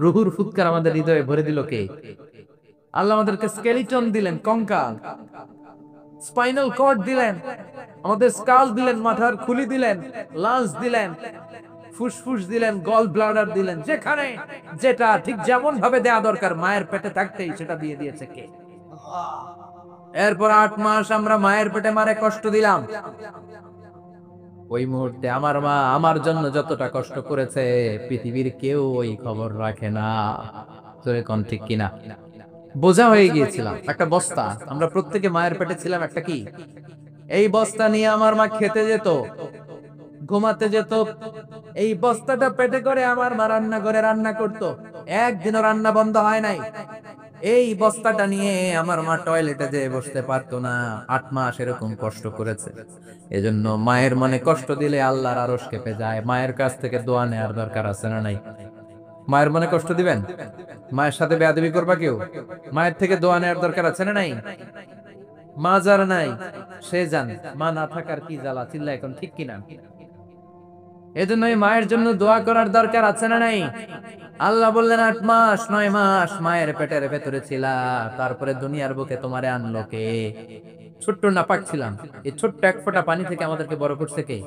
রুহুর ফুৎকার আমাদের হৃদয়ে ভরে দিল কে? আল্লাহ আমাদেরকে স্কেলিটন দিলেন, কঙ্কাল, স্পাইনাল কর্ড দিলেন, আমাদের স্কাল দিলেন, মাথার খুলি দিলেন, লাঞ্চ দিলেন, ফুসফুস দিলেন, গল ব্লাডার দিলেন। যেখানে যেটা ঠিক যেমন ভাবে দেয়া দরকার মায়ের পেটে থাকতেই সেটা দিয়ে দিয়েছে কে? এরপর 8 মাস আমরা মায়ের পেটে মারে কষ্ট দিলাম। ওই মুহূর্তে আমার মা আমার জন্য যতটা কষ্ট করেছে পৃথিবীর কেউ ওই খবর রাখে না। কোন ঠিক কিনা? বোঝা হয়ে গিয়েছিলাম, একটা বস্তা। আমরা প্রত্যেকে মায়ের পেটে ছিলাম একটা কি, এই বস্তা নিয়ে আমার মা খেতে যেত, ঘুমাতে যেত। এই বস্তাটা পেটে করে আমার মা রান্না করে রান্না করত, একদিনও রান্না বন্ধ হয় নাই। এই বস্তাটা নিয়ে আমার মা টয়লেটে যেয়ে বসতে পারতো না। 8 মাস এরকম কষ্ট করেছে। এজন্য মায়ের মনে কষ্ট দিলে আল্লাহর আরশ কেঁপে যায়। মায়ের কাছ থেকে দোয়া নেওয়ার দরকার আছে না নাই? মায়ের মনে কষ্ট দিবেন? মায়ের সাথে বেয়াদবি করবা কেউ? মায়ের থেকে দোয়া নেওয়ার দরকার আছে না নাই? মা যার নাই সে জানে মা না থাকার কি জ্বালা। চিল্লা এখন ঠিক কিনা? এজন্য মায়ের জন্য দোয়া করার দরকার আছে না নাই? আল্লাহ বললেন 8 মাস 9 মাস মায়ের পেটের ভেতরে ছিলা, তারপরে দুনিয়ার বুকে তোমারে আনলো কে? ছোট্ট নাপাক ছিলাম, এই ছোট্ট এক ফোঁটা পানি থেকে আমাদেরকে বড় করছে কে?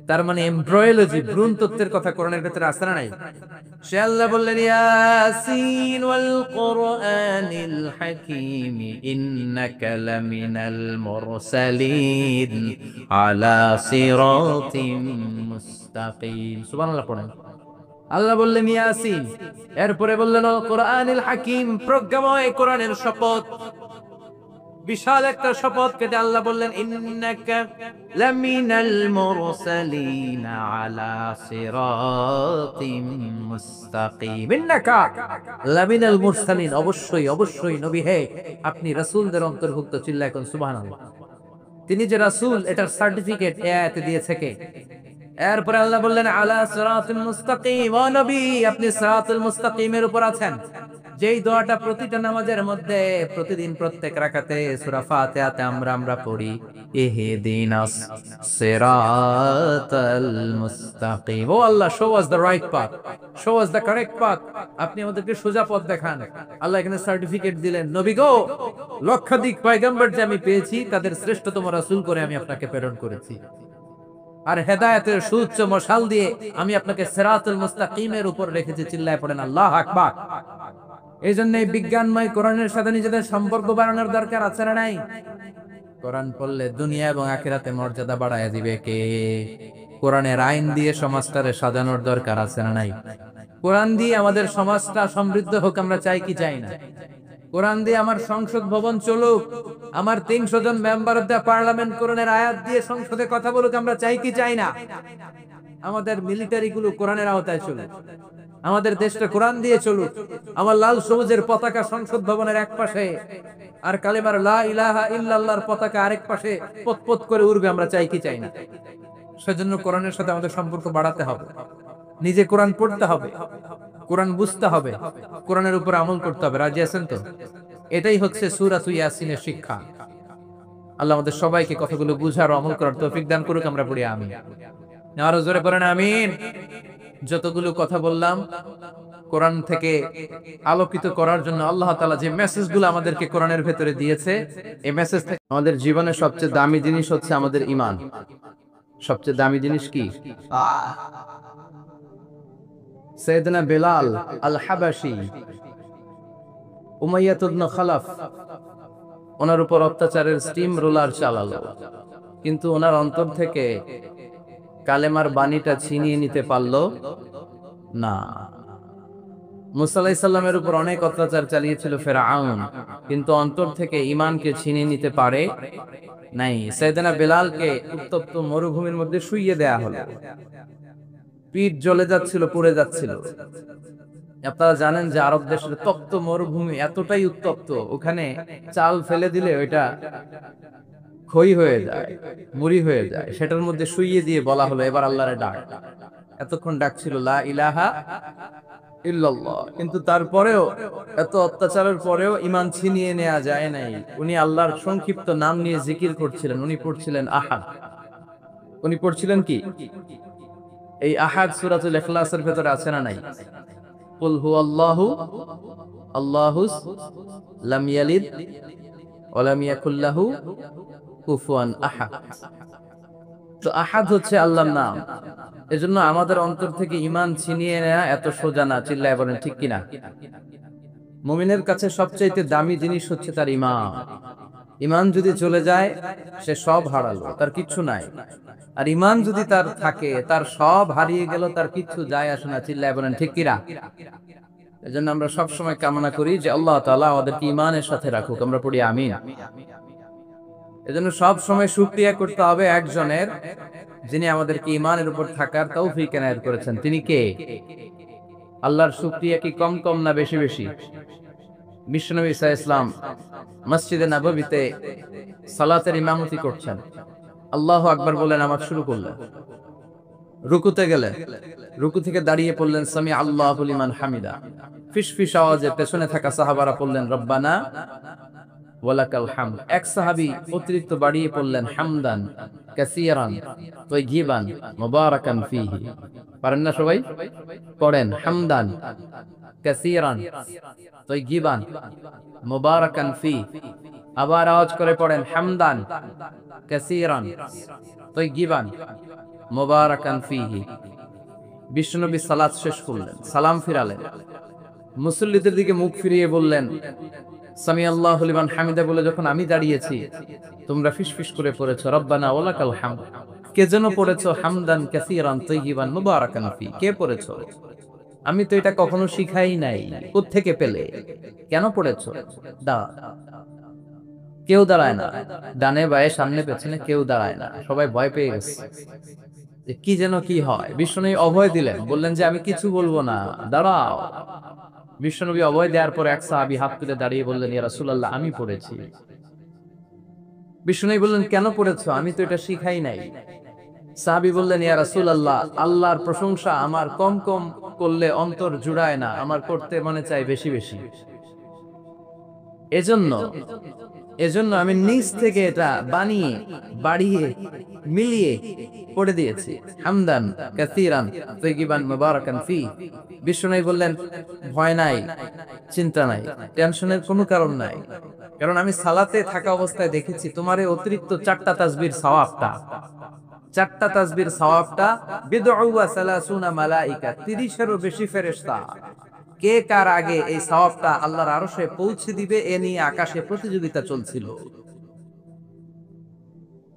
তার মানে এমব্রয়োলজি, ভ্রূণ তত্ত্বের কথা কোরআনের ভেতরে আছে না নাই? সে আল্লাহ বললেন ইয়াসিন ওয়াল কুরআনিল হাকীম ইন্নাকা লামিনাল মুরসালিন আলা সিরাতিম মুস্তাকিম। সুবহানাল্লাহ পড়েন। আল্লাহ বললেন ইয়াসিন, এরপরে বললেন আল কুরআনিল হাকীম, প্রজ্ঞাময় কোরআনের শপথ। বিশাল একটা শপথ কেটে আল্লাহ বললেন ইন্নাকা লামিনাল মুরসালিন আলা সিরাতিম মুস্তাকিম। ইন্নাকা লামিনাল মুরসালিন, অবশ্যই অবশ্যই নবী হে আপনি রাসূলদের অন্তর্ভুক্ত। চিল্লা এখন সুবহানাল্লাহ। তিনি যে রাসূল এটার সার্টিফিকেট এই আয়াতে দিয়েছে কে? এরপর আল্লাহ বললেন আলা সিরাতিল মুস্তাকিম, ও নবী আপনি সিরাতুল মুস্তাকিমের উপর আছেন। যেই দোয়াটা প্রতিটা নামাজের মধ্যে প্রতিদিন প্রত্যেক রাকাতে সূরা ফাতিহাতে আমরা পড়ি, ইহদিনাস সিরাতাল মুস্তাকিম। ও আল্লাহ, show us the right path, show us the correct path. আপনি আমাদেরকে সোজা পথ দেখান। আল্লাহ এখানে সার্টিফিকেট দিলেন, নবী গো, লক্ষাধিক পয়গম্বর যে আমি পেয়েছি তাদের শ্রেষ্ঠতম রাসূল করে আমি আপনাকে প্রেরণ করেছি। আর হেদায়েতের সুউচ্চ মশাল দিয়ে আমি আপনাকে সিরাতুল মুস্তাকিমের উপর রেখেছি। চিল্লায় পড়েন আল্লাহু আকবার। এই জন্য বিজ্ঞানময় কোরআনের সাথে নিজেদের সম্পর্ক বাড়ানোর দরকার আছে না নাই? কোরআন পড়লে দুনিয়া এবং আখিরাতে মর্যাদা বাড়ায় দিবে কে? কোরআনের আইন দিয়ে সমাজটারে সাজানোর দরকার আছে না নাই? কোরআন দিয়ে আমাদের সমাজটা সমৃদ্ধ হোক, আমরা চাই কি চাই না? কোরআন দিয়ে আমার সংসদ ভবন চলুক, আমার 300 জন মেম্বার অফ দ্য পার্লামেন্ট কোরআনের আয়াত দিয়ে সংসদে কথা বলুক, আমরা চাই কি চাই না? আমাদের মিলিটারি গুলো কোরআনের আওতায় চলুক, আমাদের দেশটা কোরআন দিয়ে চলুক, আমার লাল সবুজের পতাকা সংসদ ভবনের এক পাশে আর কালেমার লা ইলাহা ইল্লাল্লাহর পতাকা আরেক পাশে পতপত করে উড়বে, আমরা চাই কি চাই না? সেজন্য কোরআনের সাথে আমাদের সম্পর্ক বাড়াতে হবে, নিজে কোরআন পড়তে হবে, কোরআন বুঝতে হবে, কোরআনের উপর আমল করতে হবে। রাজি আছেন তো? এটাই হচ্ছে সূরাত ইয়াসিনের শিক্ষা। আল্লাহ আমাদের সবাইকে কথাগুলো বুঝার ও আমল করার তৌফিক দান করুক। আমরা পড়ি আমিন। আরো জোরে পড়েন আমিন। যতগুলো কথা বললাম কোরআন থেকে আলোকিত করার জন্য আল্লাহ তাআলা যে মেসেজগুলো আমাদেরকে কোরআনের ভেতরে দিয়েছে, এই মেসেজ থেকে আমাদের জীবনের সবচেয়ে দামি জিনিস হচ্ছে আমাদের ঈমান। সবচেয়ে দামি জিনিস কি? সাইয়েদনা বেলাল আল হাবাশি, উমাইয়া ইবনে খালাফ, ওনার উপর অত্যাচারের স্টিম রোলার চালালো, কিন্তু ওনার অন্তর থেকে কালেমার বাণীটা ছিনিয়ে নিতে পারলো না। মুসা আলাইহিস সালামের উপর অনেক অত্যাচার চালিয়েছিল ফিরআউন, কিন্তু অন্তর থেকে ঈমানকে ছিনিয়ে নিতে পারে নাই। সাইয়েদনা বেলালকে উত্তপ্ত মরুভূমির মধ্যে শুইয়ে দেয়া হলো, পিঠ জ্বলে যাচ্ছিল, পুড়ে যাচ্ছিল। আপনারা জানেন যে আরব দেশের তপ্ত মরুভূমি এতটাই উত্তপ্ত, ওখানে চাল ফেলে দিলে ওইটা ক্ষয় হয়ে যায়, মুড়ি হয়ে যায়। সেটার মধ্যে শুইয়ে দিয়ে বলা হলো এবার আল্লাহরে ডাক। এতক্ষণ ডাকছিল লা ইলাহা ইল্লাল্লাহ, কিন্তু তারপরেও, এত অত্যাচারের পরেও ঈমান ছিনিয়ে নেওয়া যায় নাই। উনি আল্লাহর সংক্ষিপ্ত নাম নিয়ে জিকির করছিলেন। উনি পড়ছিলেন আহাদ। উনি পড়ছিলেন কি? এই আহাদ সূরাতুল ইখলাসের ভেতরে আছে না নাই? কুল হুয়াল্লাহু আল্লাহুস লাম ইয়ালিদ ওয়া লাম ইয়াকুল লাহু কুফুয়ান আহাদ। তো আহাদ হচ্ছে আল্লাহর নাম। এজন্য আমাদের অন্তর থেকে ঈমান ছিনিয়ে নেওয়া এত সোজা না। চিল্লায় বলেন ঠিক কিনা? মুমিনের কাছে সবচাইতে দামি জিনিস হচ্ছে তার ঈমান। ঈমান যদি চলে যায়, সে সব হারালো, তার কিচ্ছু নাই। আর ঈমান যদি তার থাকে, তার সব হারিয়ে গেল, তার কিচ্ছু যায় আসে না। চিল্লায় বলেন ঠিক কিনা? এজন্য আমরা সব সময় কামনা করি যে আল্লাহ তাআলা আমাদেরকে ঈমানের সাথে রাখুক। আমরা পড়ি আমিন। এজন্য সব সময় শুকরিয়া করতে হবে একজনের, যিনি আমাদেরকে ঈমানের উপর থাকার তৌফিক এনায়েত করেছেন। তিনি কে? আল্লাহর শুকরিয়া কি কম কম না বেশি বেশি? বিশ্বনবী সাল্লাল্লাহু আলাইহি ওয়াসাল্লাম মসজিদে নববীতে সালাতের ইমামতি করছেন। আল্লাহু আকবার বলে নামাজ শুরু করলেন। রুকুতে গেলেন, রুকু থেকে দাঁড়িয়ে পড়লেন সামি আল্লাহু লিমান হামিদা। ফিসফিস আওয়াজে পেছনে থাকা সাহাবারা পড়লেন রব্বানা ওয়ালাকাল হামদ। এক সাহাবী অতিরিক্ত বাড়িয়ে পড়লেন হামদান কাসীরান তাইয়িবান মুবারাকান ফীহি। পারেন না সবাই? পড়েন হামদান কাসীরান তাইয়িবান মুবারাকান ফী। আবার আওয়াজ করে পড়েন হামদান কাসীরান তাইয়িবান মুবারাকান ফীহি। বিশ্বনবী সালাত শেষ করলেন, সালাম ফিরালেন, মুসল্লিদের দিকে মুখ ফিরিয়ে বললেন সামি আল্লাহু লিমান হামিদা বলে যখন আমি দাঁড়িয়েছি, তোমরা ফিসফিস করে পড়েছো রব্বানা ওয়ালাকাল হামদ। কে যেন পড়েছো হামদান কাসীরান তাইয়িবান মুবারাকান ফী? কে পড়েছো? আমি তো এটা কখনো শিখাই নাই, কোত্থেকে পেলে? কেন পড়েছো? কেউ দাঁড়ায় না, ডানে বায়ে সামনে পেছনে কেউ দাঁড়ায় না, সবাই ভয় পেয়ে গেছে যে কি যেন কি হয়। বিশ্বনবী অভয় দিলেন, বললেন যে আমি কিছু বলবো না, দাঁড়াও। বিশ্বনবী অভয় দেওয়ার পর এক সাহাবী হাত তুলে দাঁড়িয়ে বললেন ইয়া রাসূলুল্লাহ আমি পড়েছি। বিশ্বনবী বললেন কেন পড়েছো? আমি তো এটা শিখাই নাই। সাহাবী বললেন ইয়া রাসূলুল্লাহ আল্লাহর প্রশংসা আমার কম কম করলে অন্তর জুড়ায় না, আমার করতে মনে চাই বেশি বেশি। এজন্য আমি নিজ থেকে এটা বানিয়ে বাড়িয়ে মিলিয়ে পড়ে দিয়েছি হামদান কাসীরান তাইয়িবান মুবারাকান ফী। বিশ্বনবী বললেন ভয় নাই, চিন্তা নাই, টেনশনের কোনো কারণ নাই, কারণ আমি সালাতে থাকা অবস্থায় দেখেছি তোমার এই অতিরিক্ত 4টা তাসবির সওয়াবটা, 4টা তাসবির সওয়াবটা বিদউ ওয়া সালাসুনা মালাইকা, 30-এরও বেশি ফেরেশতা কে কার আগে এই সওয়াবটা আল্লাহর আরশে পৌঁছে দিবে এ নিয়ে আকাশে প্রতিযোগিতা চলছিল।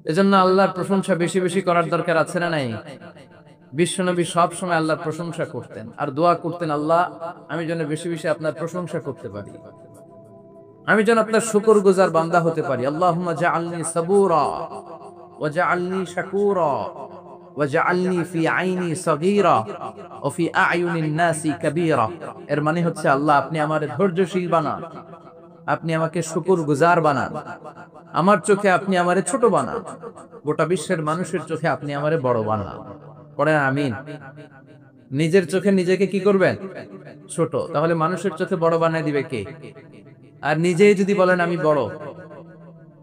এজন্য আল্লাহর প্রশংসা বেশি বেশি করার দরকার আছে না নাই? বিশ্বনবী সব সময় আল্লাহর প্রশংসা করতেন আর দোয়া করতেন, আল্লাহ আমি যেন বেশি বেশি আপনার প্রশংসা করতে পারি, আমি যেন আপনার শুকরগুজার বান্দা হতে পারি। আল্লাহুম্মা জাআলনি সাবুরা ওয়া জাআলনি শাকুরা ওয়া জাআলনি ফি আইনি সাগীরা ওয়া ফি আ'য়ুনিন নাসি কাবীরা। এর মানে হচ্ছে, আল্লাহ আপনি আমারে ধৈর্যশীল বানান, আপনি আমাকে শুকরগুজার বানান, আমার চোখে আপনি আমারে ছোট বানান, গোটা বিশ্বের মানুষের চোখে আপনি আমারে বড় বানান। পড়েন আমিন। নিজের চোখে নিজেকে কি করবেন? ছোট, তাহলে মানুষের চোখে বড় বানায় দিবে কে? আর নিজেই যদি বলেন আমি বড়,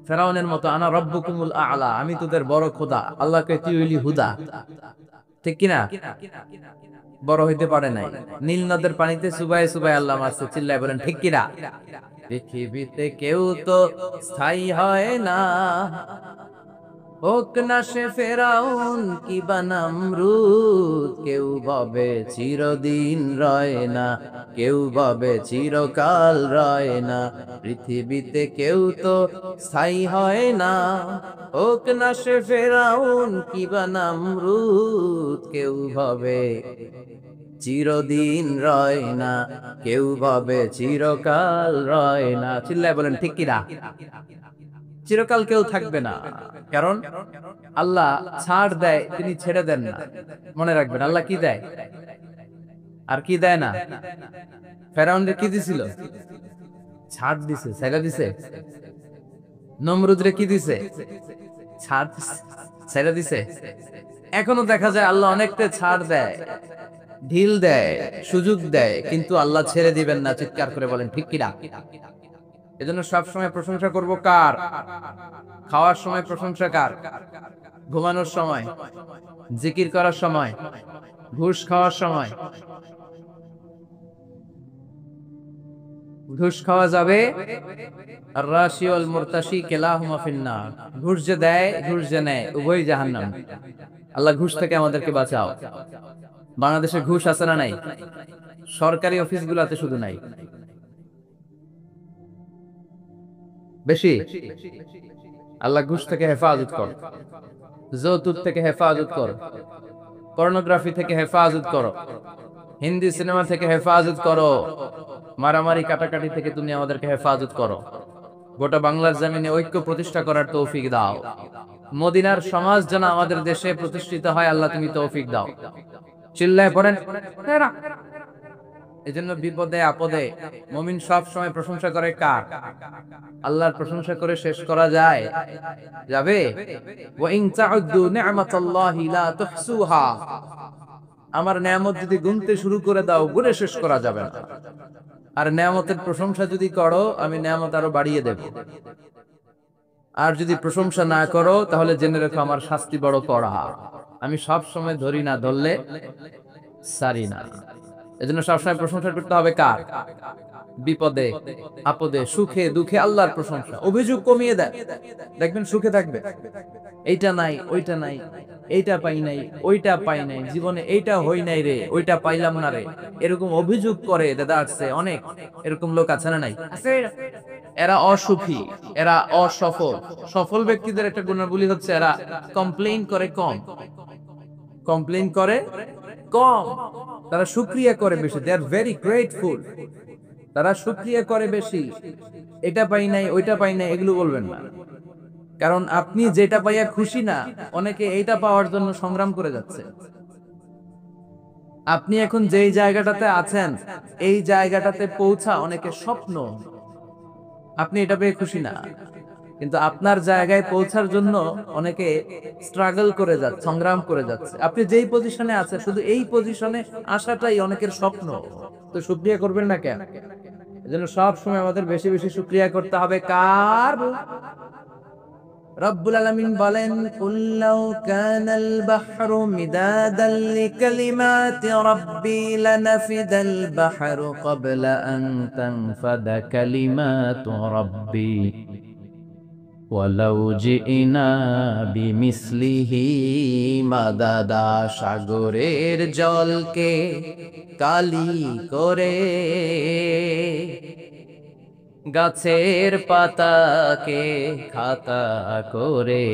ফেরাউনের মতো, আনা রব্বুকুমুল আ'লা, আমি তোদের বড় খোদা, আল্লাহকে তুইলি হুদা, ঠিক কিনা? বড় হইতে পারে নাই। নীল নদের পানিতে সুবাই সুবাই আল্লাহ মারছে, চিল্লায় বলেন ঠিক কিনা? পৃথিবীতে কেউ তো স্থায়ী হয় না, হোক না সে ফেরাউন কি বা নমরুদ, কেউ ভাবে চিরদিন রয় না, কেউ ভাবে চিরকাল রয় না। পৃথিবীতে কেউ তো স্থায়ী হয় না, হোক না সে ফেরাউন কি বা নমরুদ, কেউ ভাবে চিরদিন রয় না, কেউ ভাবে চিরকাল রয় না। চিল্লায় বলেন ঠিক কিনা? চিরকাল কেউ থাকবে না, কারণ আল্লাহ ছাড় দেয়, তিনি ছেড়ে দেন না। মনে রাখবেন, আল্লাহ কি দেয় আর কি দেয় না। ফেরাউনরে কি দিছিল? ছাড় দিছে, ছেড়ে দিছে। নমরুদরে কি দিছে? ছাড় ছেড়ে দিছে। এখনো দেখা যায় আল্লাহ অনেকটা ছাড় দেয়, ঢিল দেয়, সুযোগ দেয়, কিন্তু আল্লাহ ছেড়ে দিবেন না। চিৎকার করে বলেন ঠিক কিনা? এজন্য সবসময় প্রশংসা করব কার? খাওয়ার সময় প্রশংসা কার? ঘুমানোর সময়, জিকির করার সময়, ঘুষ খাওয়ার সময়। ঘুষ খাওয়া যাবে, আর রাশি ওয়াল মুরতাশি কিলাহুমা ফিন্নার। ঘুষ যে দেয়, ঘুষ যে নেয়, উভয়ই জাহান্নাম। আল্লাহ ঘুষ থেকে আমাদেরকে বাঁচাও। বাংলাদেশে ঘুষ আছে না নাই? সরকারি অফিসগুলোতে শুধু নাই, বেশি। আল্লাহ ঘুষ থেকে হেফাজত কর, যৌতুক থেকে হেফাজত কর, পর্নোগ্রাফি থেকে হেফাজত করো, হিন্দি সিনেমা থেকে হেফাজত করো, মারামারি কাটাকাটি থেকে তুমি আমাদেরকে হেফাজত করো। গোটা বাংলার জমিনে ঐক্য প্রতিষ্ঠা করার তৌফিক দাও। মদিনার সমাজ যেন আমাদের দেশে প্রতিষ্ঠিত হয়, আল্লাহ তুমি তৌফিক দাও। চিল্লায় পড়েন। এজন্য বিপদে আপদে মুমিন সব সময় প্রশংসা করে কার? আল্লাহর প্রশংসা করে শেষ করা যায়? যাবে? ওয়া ইন তাউদ্দু নি'মাতাল্লাহি লা তুহসুহা। আমার নেয়ামত যদি গুনতে শুরু করে দাও, গুনে শেষ করা যাবে না। আর নেয়ামতের প্রশংসা যদি করো, আমি নেয়ামত আরো বাড়িয়ে দেব। আর যদি প্রশংসা না করো, তাহলে জেনে রেখো আমার শাস্তি বড় কড়া। আমি সব সময় ধরি না, ধরলে সারি না। এজন্য সবসময় প্রশংসা করতে হবে কার? বিপদে আপদে সুখে দুঃখে আল্লাহর প্রশংসা। অভিযোগ কমিয়ে দেয়, দেখবেন সুখে থাকবে। এইটা নাই, ওইটা নাই, এইটা পাই নাই, ওইটা পাই নাই, জীবনে এইটা হই নাই রে, ওইটা পাইলাম না রে, এরকম অভিযোগ করে দাদা আসছে অনেক। এরকম লোক আছে না নাই? এরা অসুখী, এরা অসফল। সফল ব্যক্তিদের একটা গুণাবলী হচ্ছে এরা কমপ্লেইন করে কম, কমপ্লেইন করে কম, তারা শুকরিয়া করে বেশি। দে আর ভেরি গ্রেটফুল। তারা শুকরিয়া করে বেশি। এটা পাই নাই, ওইটা পাই নাই, এগুলো বলবেন না। কারণ আপনি যেটা পাইয়া খুশি না, অনেকে এইটা পাওয়ার জন্য সংগ্রাম করে যাচ্ছে। আপনি এখন যেই জায়গাটাতে আছেন, এই জায়গাটাতে পৌঁছা অনেকের স্বপ্ন। আপনি এটা পেয়ে খুশি না, কিন্তু আপনার জায়গায় পৌঁছার জন্য অনেকে স্ট্রাগল করে যাচ্ছে, সংগ্রাম করে যাচ্ছে। আপনি যেই পজিশনে আছেন, শুধু এই পজিশনে আসাটাই অনেকের স্বপ্ন। তো শুকরিয়া করবেন না কেন? এজন্য সব সময় আমাদের বেশি বেশি শুকরিয়া করতে হবে কার? রব্বুল আলামিন বলেন, কুল লাউ কানাল বাহরু মিদাদাল লিকালিমাতি রাব্বি লানাফিদাল বাহরু ক্বাবলা আন তানফাদা কালিমাতু রাব্বি ওয়ালাউ জিনা বিমিসলিহি মাদাদা। সাগরের জলকে কালি করে গাছের পাতাকে খাতা করে,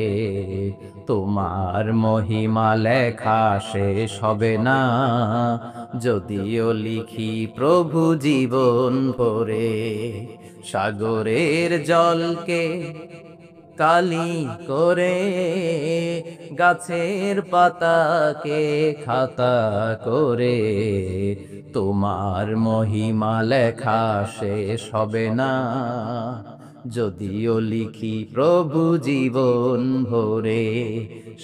তোমার মহিমা লেখা শেষ হবে না, যদিও লিখি প্রভু জীবন ভরে। সাগরের জলকে কালি করে, গাছের পাতাকে খাতা করে, তোমার মহিমা লেখা শেষ হবে না, যদিও লিখি প্রভু জীবন ভরে।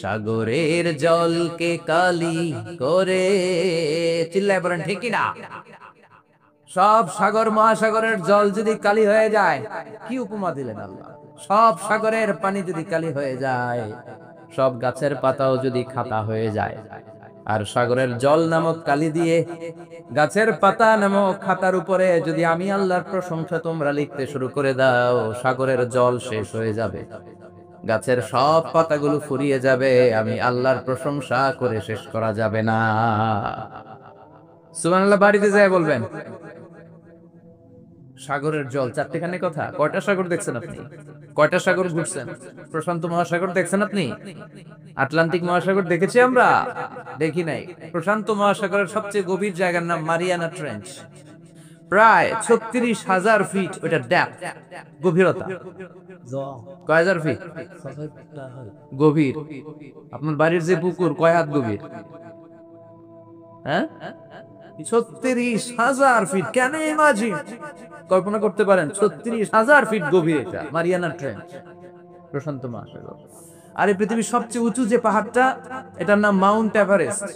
সাগরের জলকে কালি করে, চিল্লায় বলেন ঠিক কি না? সব সাগর মহাসাগরের জল যদি কালি হয়ে যায়, কি উপমা দিলেন আল্লাহ! সব সাগরের পানি যদি কালি হয়ে যায়, সব গাছের পাতাও যদি খাতা হয়ে যায়, আর সাগরের জল নামক কালি দিয়ে গাছের পাতা নামক খাতার উপরে যদি আমি আল্লাহর প্রশংসা তোমরা লিখতে শুরু করে দাও, সাগরের জল শেষ হয়ে যাবে, গাছের সব পাতাগুলো ফুরিয়ে যাবে, আমি আল্লাহর প্রশংসা করে শেষ করা যাবে না। সুবহানাল্লাহ বাড়িতে যায় বলবেন। সাগরের জল চারটেখানে কথা। কয়টা সাগর দেখছেন আপনি? কয়টা সাগর ঘুরছেন? প্রশান্ত মহাসাগর দেখছেন আপনি? আটলান্টিক মহাসাগর দেখেছি আমরা? দেখি নাই। প্রশান্ত মহাসাগরের সবচেয়ে গভীর জায়গার নাম মারিয়ানা ট্রেঞ্চ। প্রায় 36,000 ফিট ওটা ডেপথ, গভীরতা। কয় হাজার ফিট গভীর? আপনার বাড়ির যে পুকুর কয় হাত গভীর? হ্যাঁ, 36,000 ফিট। কেন ইমাজিন, কল্পনা করতে পারেন 36,000 ফিট গভীর এটা মারিয়ানা ট্রেঞ্চ, প্রশান্ত মহাসাগর। আর এই পৃথিবীর সবচেয়ে উঁচু যে পাহাড়টা, এটার নাম মাউন্ট এভারেস্ট।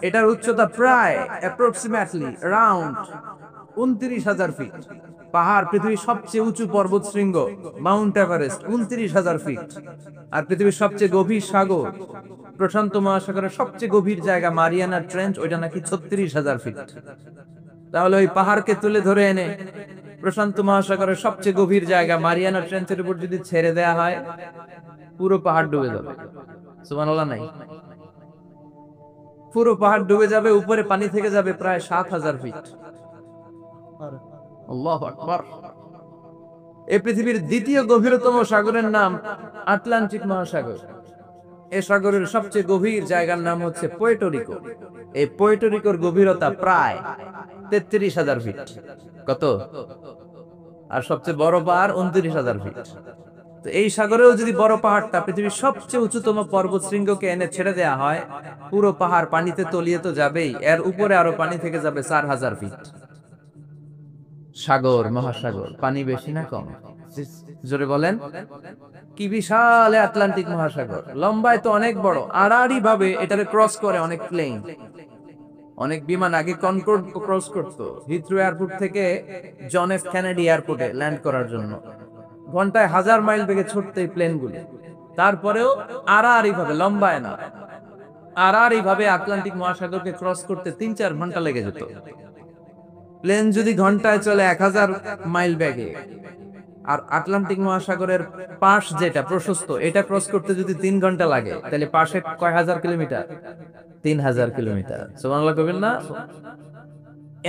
এটার উচ্চতা প্রায় অ্যাপ্রক্সিমেটলি রাউন্ড 29,000 ফিট। পাহাড়, পৃথিবীর সবচেয়ে উঁচু পর্বত শৃঙ্গ মাউন্ট এভারেস্ট 29,000 ফিট। আর পৃথিবীর সবচেয়ে গভীর সাগর, প্রশান্ত মহাসাগরের সবচেয়ে গভীর জায়গা মারিয়ানা ট্রেঞ্চ, ওইটা নাকি 36,000 ফিট। তাহলে ওই পাহাড়কে তুলে ধরে এনে প্রশান্ত মহাসাগরের সবচেয়ে গভীর জায়গা মারিয়ানা ট্রেঞ্চের উপর যদি ছেড়ে দেয়া হয়, পুরো পাহাড় ডুবে যাবে। সুবহানাল্লাহ নাই? পুরো পাহাড় ডুবে যাবে, উপরে পানি থেকে যাবে প্রায় 7,000 ফিট। আল্লাহু আকবার। এই পৃথিবীর দ্বিতীয় গভীরতম সাগরের নাম আটলান্টিক মহাসাগর। এই সাগরের সবচেয়ে গভীর জায়গার নাম হচ্ছে পুয়ের্তো রিকো। এই পুয়ের্তো রিকোর গভীরতা প্রায় 33,000 ফিট। কত? আর সবচেয়ে বড় পাহাড় 29,000 ফিট। তো এই সাগরেও যদি বড় পাহাড়টা পৃথিবীর সবচেয়ে উঁচুতম পর্বত শৃঙ্গকে এনে ছেড়ে দেয়া হয়, পুরো পাহাড় পানিতে তলিয়ে তো যাবেই, এর উপরে আরো পানি থেকে যাবে 4,000 ফিট। সাগর, মহাসাগর, পানি বেশি না কম? জোরে বলেন। কি বিশাল আটলান্টিক মহাসাগর! লম্বায় তো অনেক বড়, আড়াআড়ি ভাবে এটারে ক্রস করে অনেক প্লেন, অনেক বিমান। আগে কনকর্ড ক্রস করতো হিথ্রো এয়ারপোর্ট থেকে জন এফ কেনেডি এয়ারপোর্টে ল্যান্ড করার জন্য। ঘন্টায় 1000 মাইল বেগে ছুটতো এই প্লেনগুলো। তারপরেও আড়াআড়ি ভাবে, লম্বায় না, আড়াআড়ি ভাবে আটলান্টিক মহাসাগরকে ক্রস করতে 3-4 ঘন্টা লেগে যেত। প্লেন যদি ঘন্টায় চলে 1000 মাইল বেগে, আর আটলান্টিক মহাসাগরের পাশ যেটা প্রশস্ত, এটা ক্রস করতে যদি 3 ঘন্টা লাগে, তাহলে পাশে কয় হাজার কিলোমিটার? 3000 কিলোমিটার। সুবহানাল্লাহ কইবেন না?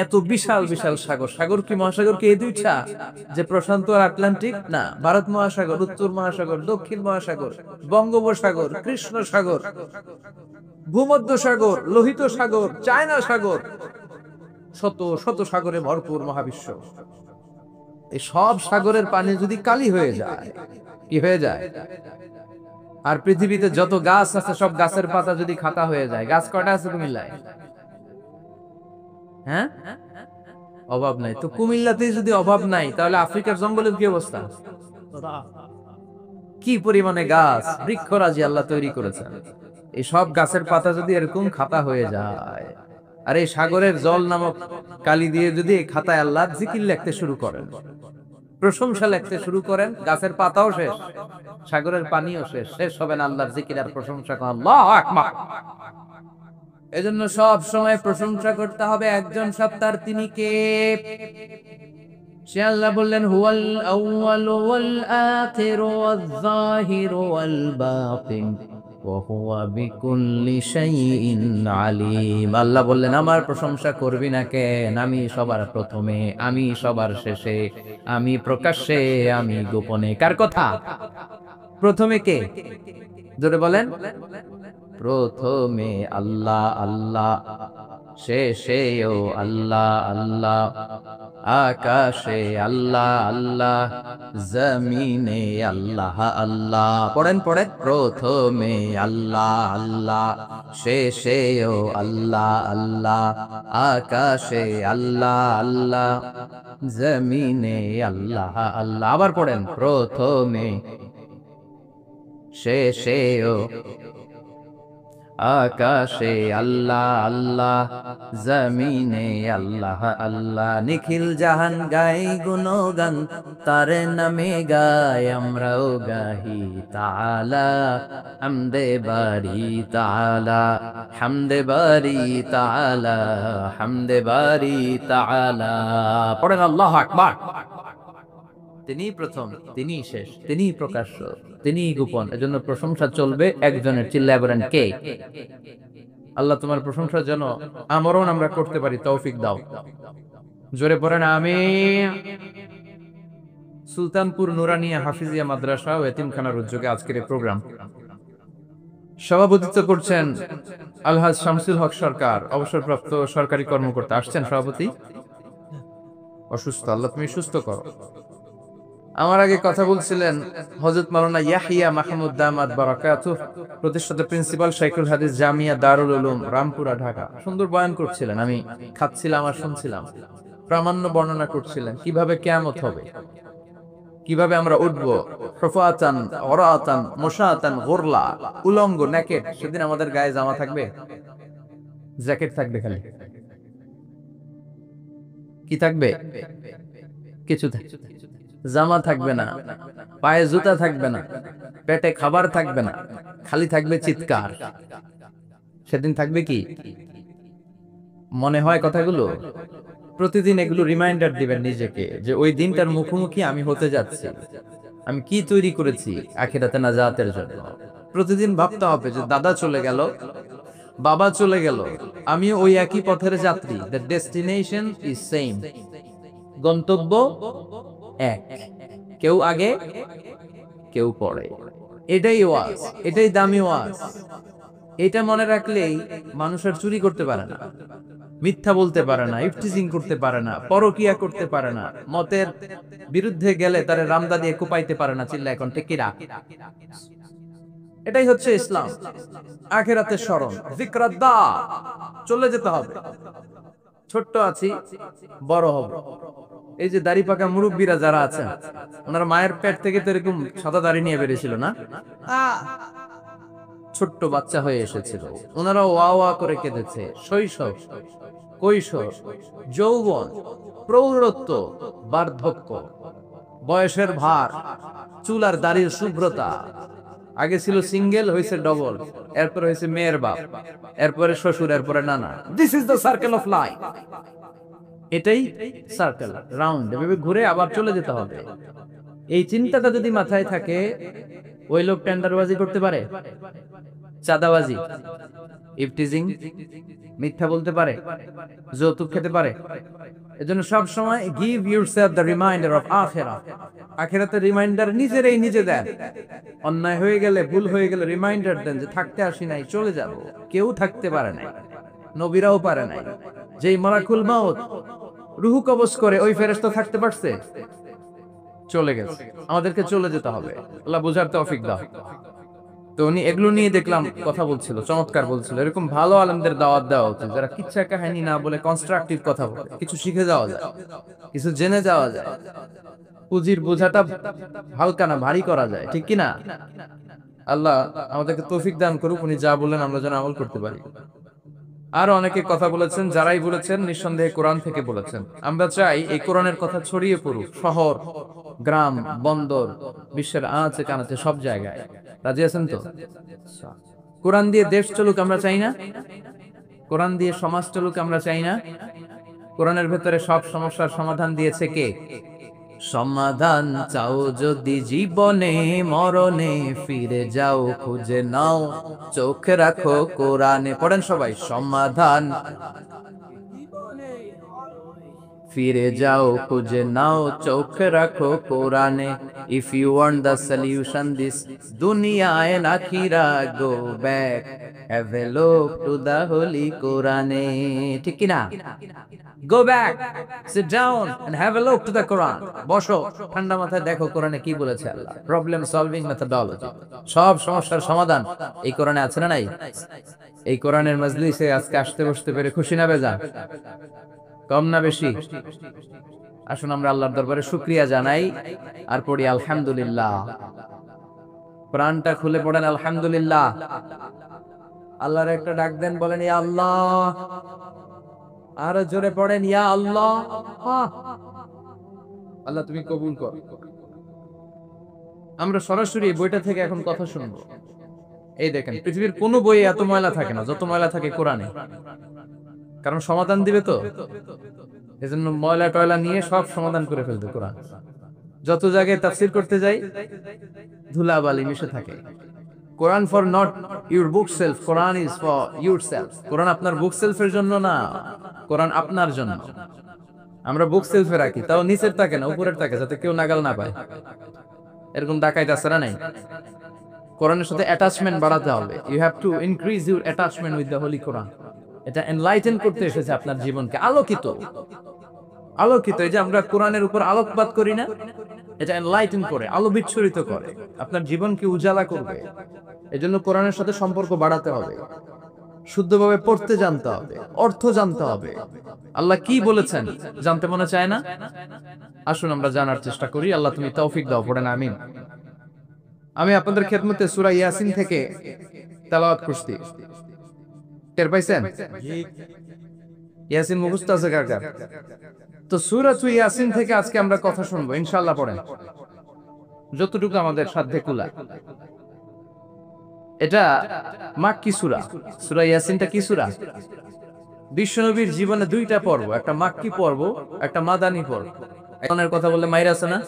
এত বিশাল বিশাল সাগর। সাগর কি, মহাসাগর কি এই দুইটা, যে প্রশান্ত আর আটলান্টিক? না, ভারত মহাসাগর, উত্তর মহাসাগর, দক্ষিণ মহাসাগর, বঙ্গোপসাগর, কৃষ্ণ সাগর, ভূমধ্য সাগর, লোহিত সাগর, চায়না সাগর, শত শত সাগরে ভরপুর মহাবিশ্ব। এই সব সাগরের পানি যদি কালি হয়ে যায়, কি হয়ে যায়? আর পৃথিবীতে যত গাছ আছে, সব গাছের পাতা যদি খাতা হয়ে যায়, গাছ কয়টা আছে কুমিল্লায়? হ্যাঁ, অভাব নাই। তো কুমিল্লাতেই যদি অভাব নাই, তাহলে আফ্রিকার জঙ্গলের কি অবস্থা? কি পরিমাণে গাছ, বৃক্ষরাজি আল্লাহ তৈরি করেছেন। এই সব গাছের পাতা যদি এরকম খাতা হয়ে যায়, আর এই সাগরের জল নামক কালি দিয়ে যদি এই খাতায় আল্লাহ জিকির লিখতে শুরু করেন, প্রশংসা লিখতে শুরু করেন, গাছের পাতাও শেষ, সাগরের পানিও শেষ, শেষ হবে না আল্লাহর জিকির আর প্রশংসা। আল্লাহু আকবার। এজন্য সব সময় প্রশংসা করতে হবে একজন সত্তার, তিনি কে? সে আল্লাহ বললেন, হুয়াল আউয়ালু ওয়াল আখিরু ওয়াজ যাহিরু ওয়াল বাতিন ওয়া হুয়া বিকুল্লি শাইইন আলিম। আল্লাহ বললেন আমার প্রশংসা করবি না কেন, আমি সবার প্রথমে, আমি সবার শেষে, আমি প্রকাশ্যে, আমি গোপনে। কার কথা? প্রথমে কে? জোরে বলেন। প্রথমে আল্লাহ আল্লাহ, শেষেও আল্লাহ আল্লাহ, আকাশে আল্লাহ আল্লাহ, জমিনে আল্লাহ আল্লাহ। পড়েন পড়েন। প্রথমে আল্লাহ আল্লাহ, শেষেও আল্লাহ আল্লাহ, আকাশে আল্লাহ আল্লাহ, জমিনে আল্লাহ আল্লাহ। আবার পড়েন। প্রথমে, শেষেও, আকাশে আল্লাহ আল্লাহ, জমিনে আল্লাহ আল্লাহ। নিখিল জাহান গাই গুণগান, তার নামে গাই আমরাও গাহি তাআলা। হামদে বারি তাআলা, হামদে বারি তাআলা, হামদে বারি তাআলা। পড়েন আল্লাহু আকবার। তিনিই প্রথম, তিনিই শেষ, তিনিই প্রকাশ্য, তিনিই গোপন। এজন্য প্রশংসা চলবে একজনের। চিল্লায় বলেন কে? আল্লাহ তোমার প্রশংসা যেন আমরণ আমরা করতে পারি, তৌফিক দাও। জোরে পড়েন আমিন। সুলতানপুর নুরানিয়া হাফিজিয়া মাদ্রাসা ও এতিমখানার উদ্যোগে আজকের এই প্রোগ্রাম সভাপতিত্ব করছেন আলহাজ শামসুল হক সরকার, অবসরপ্রাপ্ত সরকারি কর্মকর্তা। আসছেন সভাপতি? অসুস্থ, আল্লাহ তুমি সুস্থ করো। আমার আগে কথা বলছিলেন হযরত মাওলানা ইয়াহিয়া মাহমুদ দামাত বারাকাতুহু, প্রতিষ্ঠাতা প্রিন্সিপাল শাইখুল হাদিস জামিয়া দারুল উলুম রামপুরা ঢাকা। সুন্দর বয়ান করছিলেন, আমি খাচ্ছিলাম আর শুনছিলাম। প্রামাণ্য বর্ণনা করছিলেন কিভাবে কিয়ামত হবে, কিভাবে আমরা উঠবো হুফাতান ওরাতান মুশাতান গুরলা, উলঙ্গ নেকেড। সেদিন আমাদের গায়ে জামা থাকবে, জ্যাকেট থাকবে, খালি কি থাকবে? কিছু থাকবে, জামা থাকবে না, পায়ে জুতা থাকবে না, পেটে খাবার থাকবে না, খালি থাকবে চিৎকার। সেদিন থাকবে কি? মনে হয় কথাগুলো প্রতিদিন এগুলো রিমাইন্ডার দিবেন নিজেকে যে ওই দিনটার মুখোমুখি আমি হতে যাচ্ছি, আমি কি তৈরি করেছি আখিরাতে নাজাতের জন্য। প্রতিদিন ভাবতে হবে যে দাদা চলে গেল, বাবা চলে গেল, আমি ওই একই পথের যাত্রী। দ্য ডেস্টিনেশন ইজ সেম, গন্তব্য এক, কেউ আগে কেউ পরে। এটাই ওয়াজ, এটাই দামি ওয়াজ। এটা মনে রাখলেই মানুষ আর চুরি করতে পারে না, মিথ্যা বলতে পারে না, ইফটিজিং করতে পারে না, পরকিয়া করতে পারে না, মতের বিরুদ্ধে গেলে তারে রামদা দিয়ে কোপাইতে পারে না। চিল্লা এখন ঠিক কিনা? এটাই হচ্ছে ইসলাম। আখিরাতের স্মরণ, যিকরাদ্দা, চলে যেতে হবে। ছোট্ট আছি, বড় হব। এই যে দাড়ি পাকা মুরব্বীরা যারা আছেন, ওনারা মায়ের পেট থেকে তো এরকম সাদা দাড়ি নিয়ে বেরিয়েছিল না, ছোট্ট বাচ্চা হয়ে এসেছিল। ওনারা ওয়া ওয়া করে কেঁদেছে। শৈশব, কৈশোর, যৌবন, প্রৌঢ়ত্ব, বার্ধক্য, বয়সের ভার, চুল আর দাড়ির শুভ্রতা। আগে ছিল সিঙ্গেল, হয়েছে ডবল, এরপরে হয়েছে মেয়ের বাপ, এরপরে শ্বশুর, এরপরে নানা। This is the circle of life. এটাই সার্কেল, রাউন্ড, এভাবে ঘুরে আবার চলে যেতে হবে। এই চিন্তাটা যদি মাথায় থাকে, ওই লোক টেন্ডারবাজি করতে পারে, চাঁদাবাজি, ইফটিজিং, মিথ্যা বলতে পারে, যৌতুক খেতে পারে। এজন্য সব সময় give yourself the reminder of আখিরাহ। আখিরাতের রিমাইন্ডার নিজেরাই নিজে দেন। অন্যায় হয়ে গেলে, ভুল হয়ে গেলে রিমাইন্ডার দেন যে থাকতে আসি নাই, চলে যাব। কেউ থাকতে পারে নাই, নবীরাও পারে নাই। যেই মালাকুল মাউত রুহু কবজ করে, ওই ফেরেশতা থাকতে পারছে? চলে গেছে। আমাদেরকে চলে যেতে হবে। আল্লাহ বুঝার তৌফিক দাও। তো উনি এগুলো নিয়ে দেখলাম কথা বলছিল, চমৎকার বলছিল। এরকম ভালো আলেমদের দাওয়াত দেওয়া উচিত, যারা কিচ্ছা কাহিনী না বলে কনস্ট্রাকটিভ কথা বলে, কিছু শিখে যাওয়া যায়, কিছু জেনে যাওয়া যায়। পুঁজির বোঝাটা হালকা না, ভারী করা যায়, ঠিক কিনা? আল্লাহ আমাদেরকে তৌফিক দান করুক, উনি যা বলেন আমরা যেন আমল করতে পারি। আরো অনেকে কথা বলেছেন, যারাই বলেছেন নিঃসন্দেহে কোরআন থেকে বলেছেন। আমরা চাই এই কোরআনের কথা ছড়িয়ে পড়ুক শহর, গ্রাম, বন্দর, বিশ্বের আনাচে কানাচে, সব জায়গায়। রাজি আছেন তো? কোরআন দিয়ে দেশ চলুক আমরা চাই না? কোরআন দিয়ে সমাজ চলুক আমরা চাই না? কোরআনের ভেতরে সব সমস্যার সমাধান দিয়েছে কে? সমাধান চাও যদি জীবনে মরণে, ফিরে যাও খুঁজে নাও, চোখ রাখো কোরআনে। পড়েন সবাই, সমাধান ফিরে যাও খুঁজে নাও, চোখ রাখো কোরআনে। If you want the solution this দুনিয়া এন্ড আখিরা, go back, have a look to the holy কোরআনে। ঠিক কি না? Go back, sit down and have a look to the Quran. বসো, ঠান্ডা মাথায় দেখো কোরআনে কি বলেছে আল্লাহ। প্রবলেম সলভিং মেথডোলজি, সব সমস্যার সমাধান এই কোরআনে আছে না নাই? এই কোরআনের মজলিসে আজকে আসতে বসতে পেরে খুশি না বেজান? কম না বেশি? আসুন আমরা আল্লাহর দরবারে শুকরিয়া জানাই আর পড়ি আলহামদুলিল্লাহ। প্রাণটা খুলে পড়েন আলহামদুলিল্লাহ। আল্লাহর একটা ডাক দেন, বলেন ইয়া আল্লাহ। আরো জোরে পড়েন ইয়া আল্লাহ। আল্লাহ তুমি কবুল কর। আমরা সরাসরি এই বইটা থেকে এখন কথা শুনবো। এই দেখেন, পৃথিবীর কোনো বইয়ে এত ময়লা থাকে না যত ময়লা থাকে কোরআনে। কারণ সমাধান দিবে তো, এজন্য ময়লা টয়লা নিয়ে সব সমাধান করে ফেলবে কোরআন। যত জায়গায় তাফসীর করতে যাই ধুলাবালি মিশে থাকে। Quran for not your bookshelf, Quran is for yourself. কোরআন আপনার বুক সেলফের জন্য না, কোরআন আপনার জন্য। আমরা বুক সেলফে রাখি, তাও নিচের থাকে না, উপরের থাকে, যাতে কেউ নাগাল না পায়। এরকম ডাকাইত আছে না নাই? কোরআনের সাথে অ্যাটাচমেন্ট বাড়াতে হবে। You have to increase your attachment with the holy Quran. এটা এনলাইটেন করতে এসেছে আপনার জীবনকে, আলোকিত আলোকিত। এই যে আমরা কোরআনের উপর আলোকপাত করি না, এটা এনলাইটেন করে, আলো বিচ্ছুরিত করে, আপনার জীবনকে উজালা করবে। এজন্য কোরআনের সাথে সম্পর্ক বাড়াতে হবে, শুদ্ধভাবে পড়তে জানতে হবে, অর্থ জানতে হবে। আল্লাহ কি বলেছেন জানতে মনে চায় না? আসুন আমরা জানার চেষ্টা করি। আল্লাহ তুমি তৌফিক দাও, পড়েন আমিন। আমি আপনাদের খেদমতে সূরা ইয়াসিন থেকে তেলাওয়াত করছি। টের পাইছেন? ইয়াসিন মুখস্থ আছে কার কার? তো সূরা ইয়াসিন থেকে আজকে আমরা কথা শুনবো ইনশাআল্লাহ। পড়েন যতটুকু আমাদের সাধ্যে কুলায়। এটা মাক্কি সূরা। সূরা ইয়াসিনটা কি সূরা? বিশ্বনবীর জীবনে দুইটা পর্ব, একটা মাক্কি পর্ব, একটা মাদানী পর্ব। এখনের কথা বললে মাইর আছে না?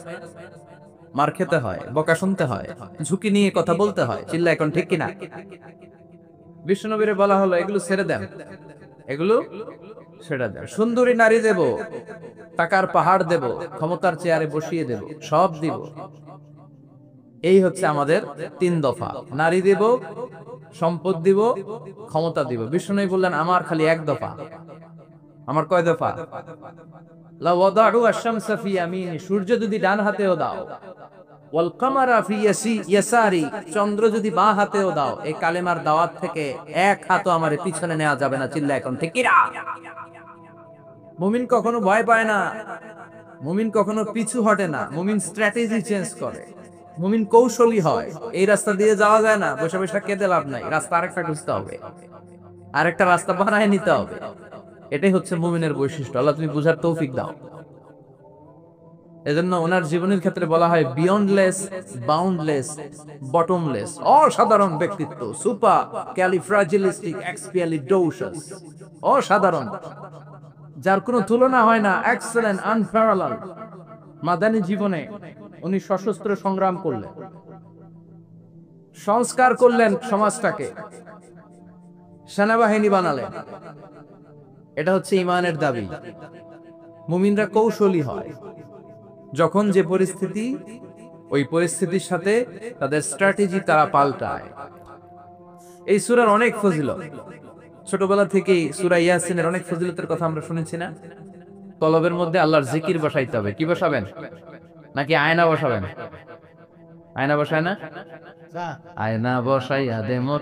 মার খেতে হয়, বকা শুনতে হয়, ঝুঁকি নিয়ে কথা বলতে হয়। চিল্লা এখন ঠিক কিনা? বিশ্বনবীরে বলা হলো এগুলো ছেড়ে দেন, এগুলো ছেড়ে দেন। সুন্দরী নারী দেব, টাকার পাহাড় দেব, ক্ষমতার চেয়ারে বসিয়ে দেব, সব দিব। এই হচ্ছে আমাদের 3 দফা। নারী দিব, সম্পদ দিব, ক্ষমতা দিব। বিষ্ণু বললেন আমার খালি 1 দফা। আমার কয় দফা? লা ওয়াদাউ আশ-শামসা ফি ইয়ামিনি, সূর্য যদি ডান হাতেও দাও, ওয়াল কামারা ফি ইয়াসারি, চন্দ্র যদি বাঁ হাতেও দাও, এই কালেমার দাওয়াত থেকে 1 হাতও আমারে পিছনে নেওয়া যাবে না। চিল্লা এখন ঠিক কিনা? মুমিন কখনো ভয় পায় না, মুমিন কখনো পিছু হটে না, মুমিন স্ট্র্যাটেজি চেঞ্জ করে, মুমিন কৌশলী হয়। এই রাস্তা দিয়ে যাওয়া যায় না, বসে বসে কেঁদে লাভ নাই, রাস্তা আরেকটা খুঁজতে হবে, আরেকটা রাস্তা বানায় নিতে হবে। এটাই হচ্ছে মুমিনের বৈশিষ্ট্য। আল্লাহ তুমি বুঝার তৌফিক দাও। এজন্য ওনার জীবনের ক্ষেত্রে বলা হয় বিয়ন্ডলেস, বাউন্ডলেস, বটমলেস, অসাধারণ ব্যক্তিত্ব, সুপার ক্যালিফ্রাজিলিস্টিক এক্সপিয়ালিডোসাস, অসাধারণ, যার কোনো তুলনা হয় না, এক্সেলেন্ট, আনপ্যারালাল। মাদানী জীবনে উনি সশস্ত্র সংগ্রাম করলেন, সংস্কার করলেন সমাজটাকে, সেনাবাহিনী বানালেন। এটা হচ্ছে ঈমানের দাবি। মুমিনরা কৌশলী হয়, যখন যে পরিস্থিতি, ওই পরিস্থিতির সাথে তাদের স্ট্র্যাটেজি তারা পাল্টায়। এই সূরার অনেক ফজিলত, ছোটবেলা থেকেই সূরা ইয়াসিনের অনেক ফজিলতের কথা আমরা শুনেছি না? কলবের মধ্যে আল্লাহর জিকির বসাইতে হবে। কি বসাবেন? নাকি আয়না বসাবেন? আয়না বসায় না? আয়না বসাইয়া দে মোর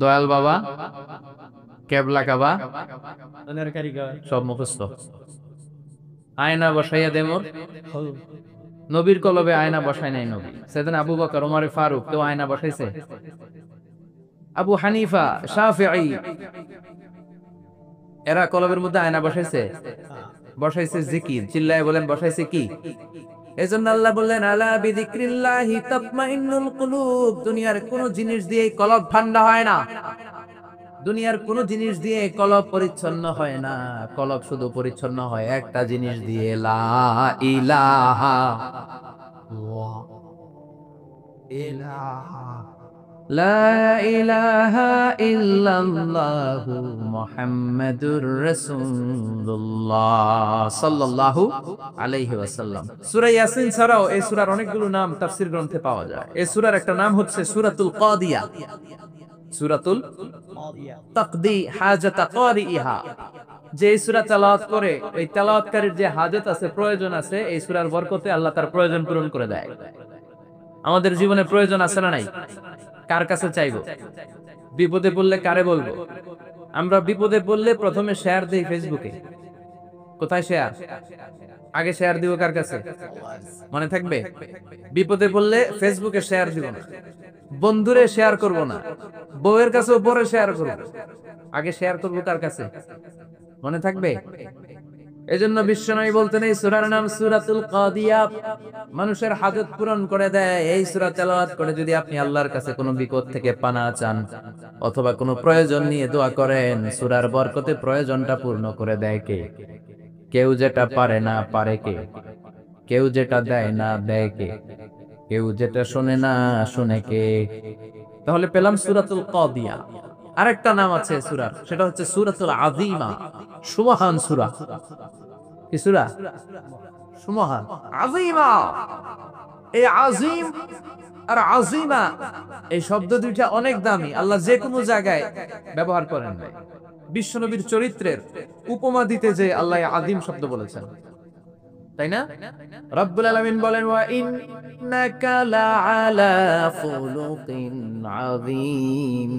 দয়াল বাবা, কেবলা কাবা, সব মুখস্থ। আয়না বসাইয়া দে মোর, নবীর কলবে আয়না বসায় নাই নবী। সেদিন আবু বকর, ওমর ফারুক, কেউ আয়না বসাইছে? আবু হানিফা, শাফিঈ, এরা কলবের মধ্যে আয়না বসাইছে? বসাইছে জিকির। চিল্লায় বলেন বসাইছে কি? এজন্য আল্লাহ বললেন আলা বিযিকরিল্লাহি তাতমাইন্নুল কুলুব। দুনিয়ার কোন জিনিস দিয়ে কলব ঠান্ডা হয় না, দুনিয়ার কোন জিনিস দিয়ে কলব পরিচ্ছন্ন হয় না, কলব শুধু পরিচ্ছন্ন হয় একটা জিনিস দিয়ে, লা ইলাহা ইলাহা লা ইলাহা ইল্লাল্লাহু মুহাম্মাদুর রাসূলুল্লাহ সাল্লাল্লাহু আলাইহি ওয়াসাল্লাম। সূরা ইয়াসিন ছাড়াও এই সূরার অনেকগুলো নাম তাফসীর গ্রন্থে পাওয়া যায়। এই সূরার একটা নাম হচ্ছে সূরাতুল কাদিয়া, সূরাতুল তাকদি হাজাতা কারিহা। যে সূরা তেলাওয়াত করে ওই তেলাওয়াতকারীর যে হাজত আছে, প্রয়োজন আছে, এই সূরার বরকতে আল্লাহ তার প্রয়োজন পূরণ করে দেয়। আমাদের জীবনে প্রয়োজন আছে না নাই? কার কাছে চাইবো? বিপদে পড়লে কারে বলবো? আমরা বিপদে পড়লে প্রথমে শেয়ার দেই ফেসবুকে। কোথায় শেয়ার? আগে শেয়ার দিব কার কাছে? মনে থাকবে? বিপদে পড়লে ফেসবুকে শেয়ার দিব না, বন্ধুরে শেয়ার করব না, বউয়ের কাছেও পরে শেয়ার করব, আগে শেয়ার করব কার কাছে? মনে থাকবে? এজন্য বিশ্বনবী বলতেন এই সূরার নাম সূরাতুল কাদিয়া, মানুষের হাজত পূরণ করে দেয়। এই সূরা তেলাওয়াত করে যদি আপনি আল্লাহর কাছে কোনো বিপদ থেকে পানা চান অথবা কোনো প্রয়োজন নিয়ে দোয়া করেন, সূরার বরকতে প্রয়োজনটা পূর্ণ করে দেয় কে? কেউ যেটা পারে না পারে কে? কেউ যেটা দেয় না দেয় কে? কেউ যেটা শোনে না শুনে কে? তাহলে পেলাম সূরাতুল কাদিয়া। আরেকটা নাম আছে সূরার, সেটা হচ্ছে সূরাতুল আযীমা, সুমহান সূরা। কি সূরা? সুমহান, আযীমা। এই আযীম আর আযীমা এই শব্দ দুইটা অনেক দামি, আল্লাহ যে কোনো জায়গায় ব্যবহার করেন নাই। বিশ্বনবীর চরিত্রের উপমা দিতে যে আল্লাহ আযীম শব্দ বলেছেন, তাই না? রব্বুল আলামিন বলেন ওয়া ইন্নাকা লাআলা খুলুকিন আযীম।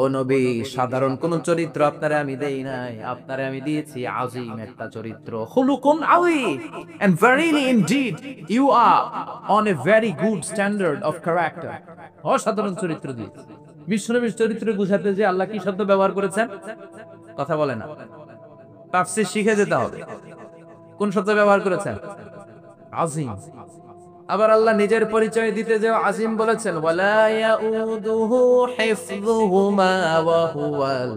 ও নবী, সাধারণ কোন চরিত্র আপনারে আমি দেই নাই, আপনারে আমি দিয়েছি আযীম একটা চরিত্র। খুলুকুন আযীম, and verily indeed you are on a very good standard of character। অসাধারণ চরিত্র দিয়েছি। বিশ্বনবীর চরিত্র বুঝাতে যে আল্লাহ কি শব্দ ব্যবহার করেছেন? কথা বলে না, তাফসীর শিখে যেতে হবে। কোন শব্দ ব্যবহার করেছেন? আযীম। আবার আল্লাহ নিজের পরিচয় দিতে যে আযীম বলেছেন, ওয়ালা ইয়াউদুহু হিফযুহুমা ওয়া হুয়াল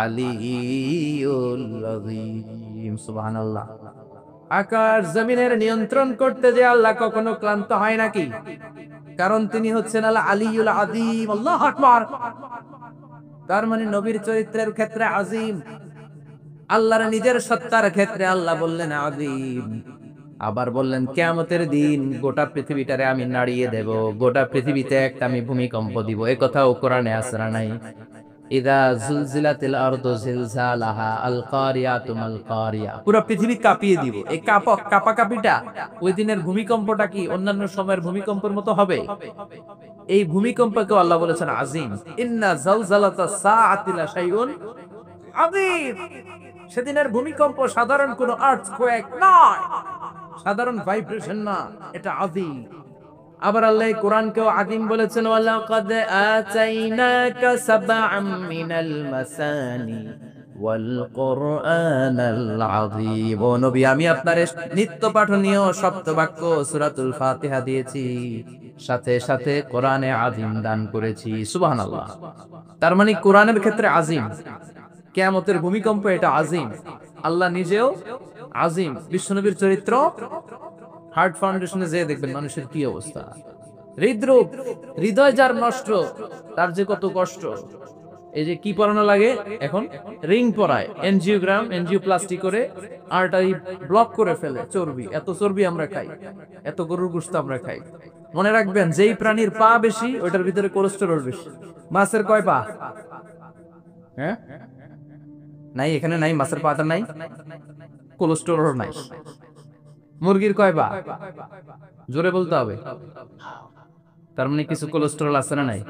আলিয়্যুল আযীম। সুবহানাল্লাহ। আকাশ জমিনের নিয়ন্ত্রণ করতে যে আল্লাহ কখনো ক্লান্ত হয় নাকি? কারণ তিনি হচ্ছেন আল আলিয়্যুল আযীম। আল্লাহু আকবার। তার মানে নবীর চরিত্রের ক্ষেত্রে আযীম, আল্লাহর নিজের সত্তার ক্ষেত্রে আল্লাহ বললেন আযীম। আবার বললেন কিয়ামতের দিন গোটা পৃথিবীটারে আমি নাড়িয়ে দেব, গোটা পৃথিবীতে একটা আমি ভূমিকম্প দিব। এই কথাও কোরআনে আছে না নাই? ইযা যুলজিলাতিল আরদু জিলজালাহা আল কারিয়াতু মাল কারিয়া। পুরো পৃথিবী কাঁপিয়ে দিব। এই কাঁপাকাঁপিটা ওই দিনের ভূমিকম্পটা কি অন্যান্য সময়ের ভূমিকম্পের মতো হবে? এই ভূমিকম্পকে আল্লাহ বলেছেন আযীম। ইন্না জালজালাতাস সাআতি লাশাইউন আযীম। সেদিনের ভূমিকম্প সাধারণ কোনো আর্থকোয়েক নয়, সাধারণ ভাইব্রেশন না, এটা আযীম। আবার আল্লাহ কোরআনকেও আযীম বলেছেন, ওয়ালাকাদ আতাইনাকা সাবআম মিনাল মাসানি ওয়াল কুরআনাল আযীম। ও নবী, আমি আপনারে নিত্য পাঠনীয় সপ্তবাক্য সূরাতুল ফাতিহা দিয়েছি, সাথে সাথে কোরআনে আযীম দান করেছি। সুবহানাল্লাহ। তার মানে কোরআনের ক্ষেত্রে আযীম, কিয়ামতের ভূমিকম্প এটা আযীম, আল্লাহ নিজেও আযীম। বিশ্বনবীর চরিত্র হার্ট ফাউন্ডেশনে যেয়ে দেখবেন মানুষের কি অবস্থা। হৃদরোগ, হৃদয় যার নষ্ট, তার যে কত কষ্ট। এই যে কি পরানো লাগে এখন? রিং পরায়, এনজিওগ্রাম, এনজিওপ্লাস্টি করে আর্টারি ব্লক করে ফেলে। চর্বি, এত চর্বি আমরা খাই, এত গরুর গোশত আমরা খাই। মনে রাখবেন, যেই প্রাণীর পা বেশি ওইটার ভিতরে কোলেস্টেরল বেশি। মাছের কয় পা? হ্যাঁ নাই, এখানে নাই, মাছের পাটা নাই, কোলেস্টেরল নাই। মুরগির কয় পা? জোরে বলতে হবে। তার মানে কিছু কোলেস্টেরল আছে না নাই?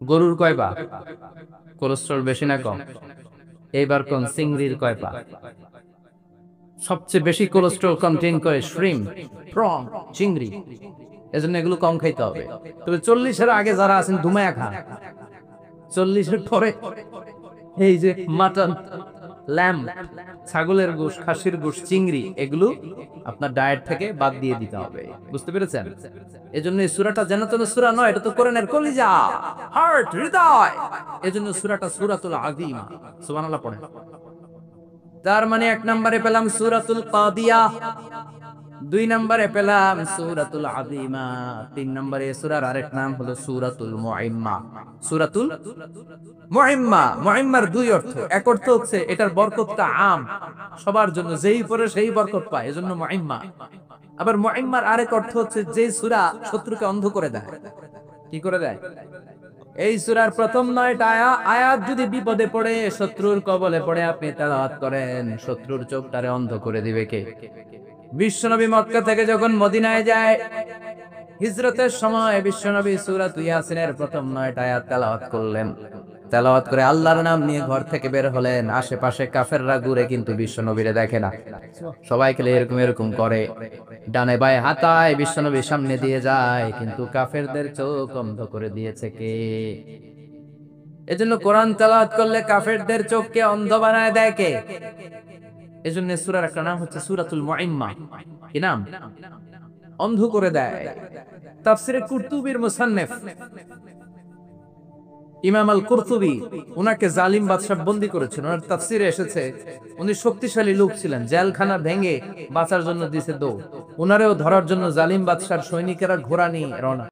গরুর কয় পা? কোলেস্টেরল বেশি না কম? এইবার কোন চিংড়ির কয় পা? সবচেয়ে বেশি কোলেস্টেরল কন্টেইন করে শ্রিম্প, প্রন, চিংড়ি। এজন্য এগুলো কম খাইতে হবে। তবে 40-এর আগে যারা আছেন ধুমায়া খান, 40-এর পরে এই যে মাটন, ল্যাম্ব, ছাগলের গোশ, খাসির গোশ, চিংড়ি, এগুলো আপনার ডায়েট থেকে বাদ দিয়ে দিতে হবে। বুঝতে পেরেছেন? এজন্য এই সূরাটা যেন তেন সূরা নয়, এটা তো কোরআনের কলিজা, হার্ট, হৃদয়। এজন্য সূরাটা সূরাতুল আযীমা। সুবহানাল্লাহ পড়েন। তার মানে 1 নম্বরে পেলাম সূরাতুল কাদিয়াহ, 2 নম্বরে পেলাম সূরাতুল আযীমা, 3 নম্বরে সূরার আরেক নাম হলো সূরাতুল মুইম্মা। সূরাতুল মুইম্মা, মুইম্মার 2 অর্থ। এক অর্থ হচ্ছে এটার বরকতটা আম, সবার জন্য, যেই পড়ে সেই বরকত পায়, এজন্য মুইম্মা। আবার মুইম্মার আরেক অর্থ হচ্ছে যে সূরা শত্রুকে অন্ধ করে দেয়। কি করে দেয়? এই সূরার প্রথম 9টা আয়াত যদি বিপদে পড়ে, শত্রুর কবলে পড়ে আপনি তেলাওয়াত করেন, শত্রুর চোখটারে অন্ধ করে দিবে কে? বিশ্বনবী মক্কা থেকে যখন মদিনায় যায়, হিজরতের সময় বিশ্বনবী সূরাতুল ইয়াসিনের প্রথম 9টা আয়াত তেলাওয়াত করলেন। তেলাওয়াত করে আল্লাহর নাম নিয়ে ঘর থেকে বের হলেন। আশেপাশে কাফেররা ঘুরে কিন্তু বিশ্বনবীরে দেখে না। সবাই খেলে এরকম এরকম করে, ডানে বায়ে হাতায় বিশ্বনবীর সামনে দিয়ে যায়, কিন্তু কাফেরদের চোখ অন্ধ করে দিয়েছে কে? এজন্য কোরআন তেলাওয়াত করলে কাফেরদের চোখকে অন্ধ বানায় দেয় কে? এজন্য সূরার একটা নাম হচ্ছে সূরাতুল মুইম্মা। কি নাম? অন্ধ করে দেয়। তাফসিরে কুরতুবীর মুসান্নিফ ইমাম আল কুরতুবী, উনাকে জালিম বাদশা বন্দী করেছেন। ওনার তাফসিরে এসেছে উনি শক্তিশালী লোক ছিলেন, জেলখানা ভেঙে বাঁচার জন্য দিছে দৌড়। উনারেও ধরার জন্য জালিম বাদশার সৈনিকেরা ঘোড়া নিয়ে রওনা।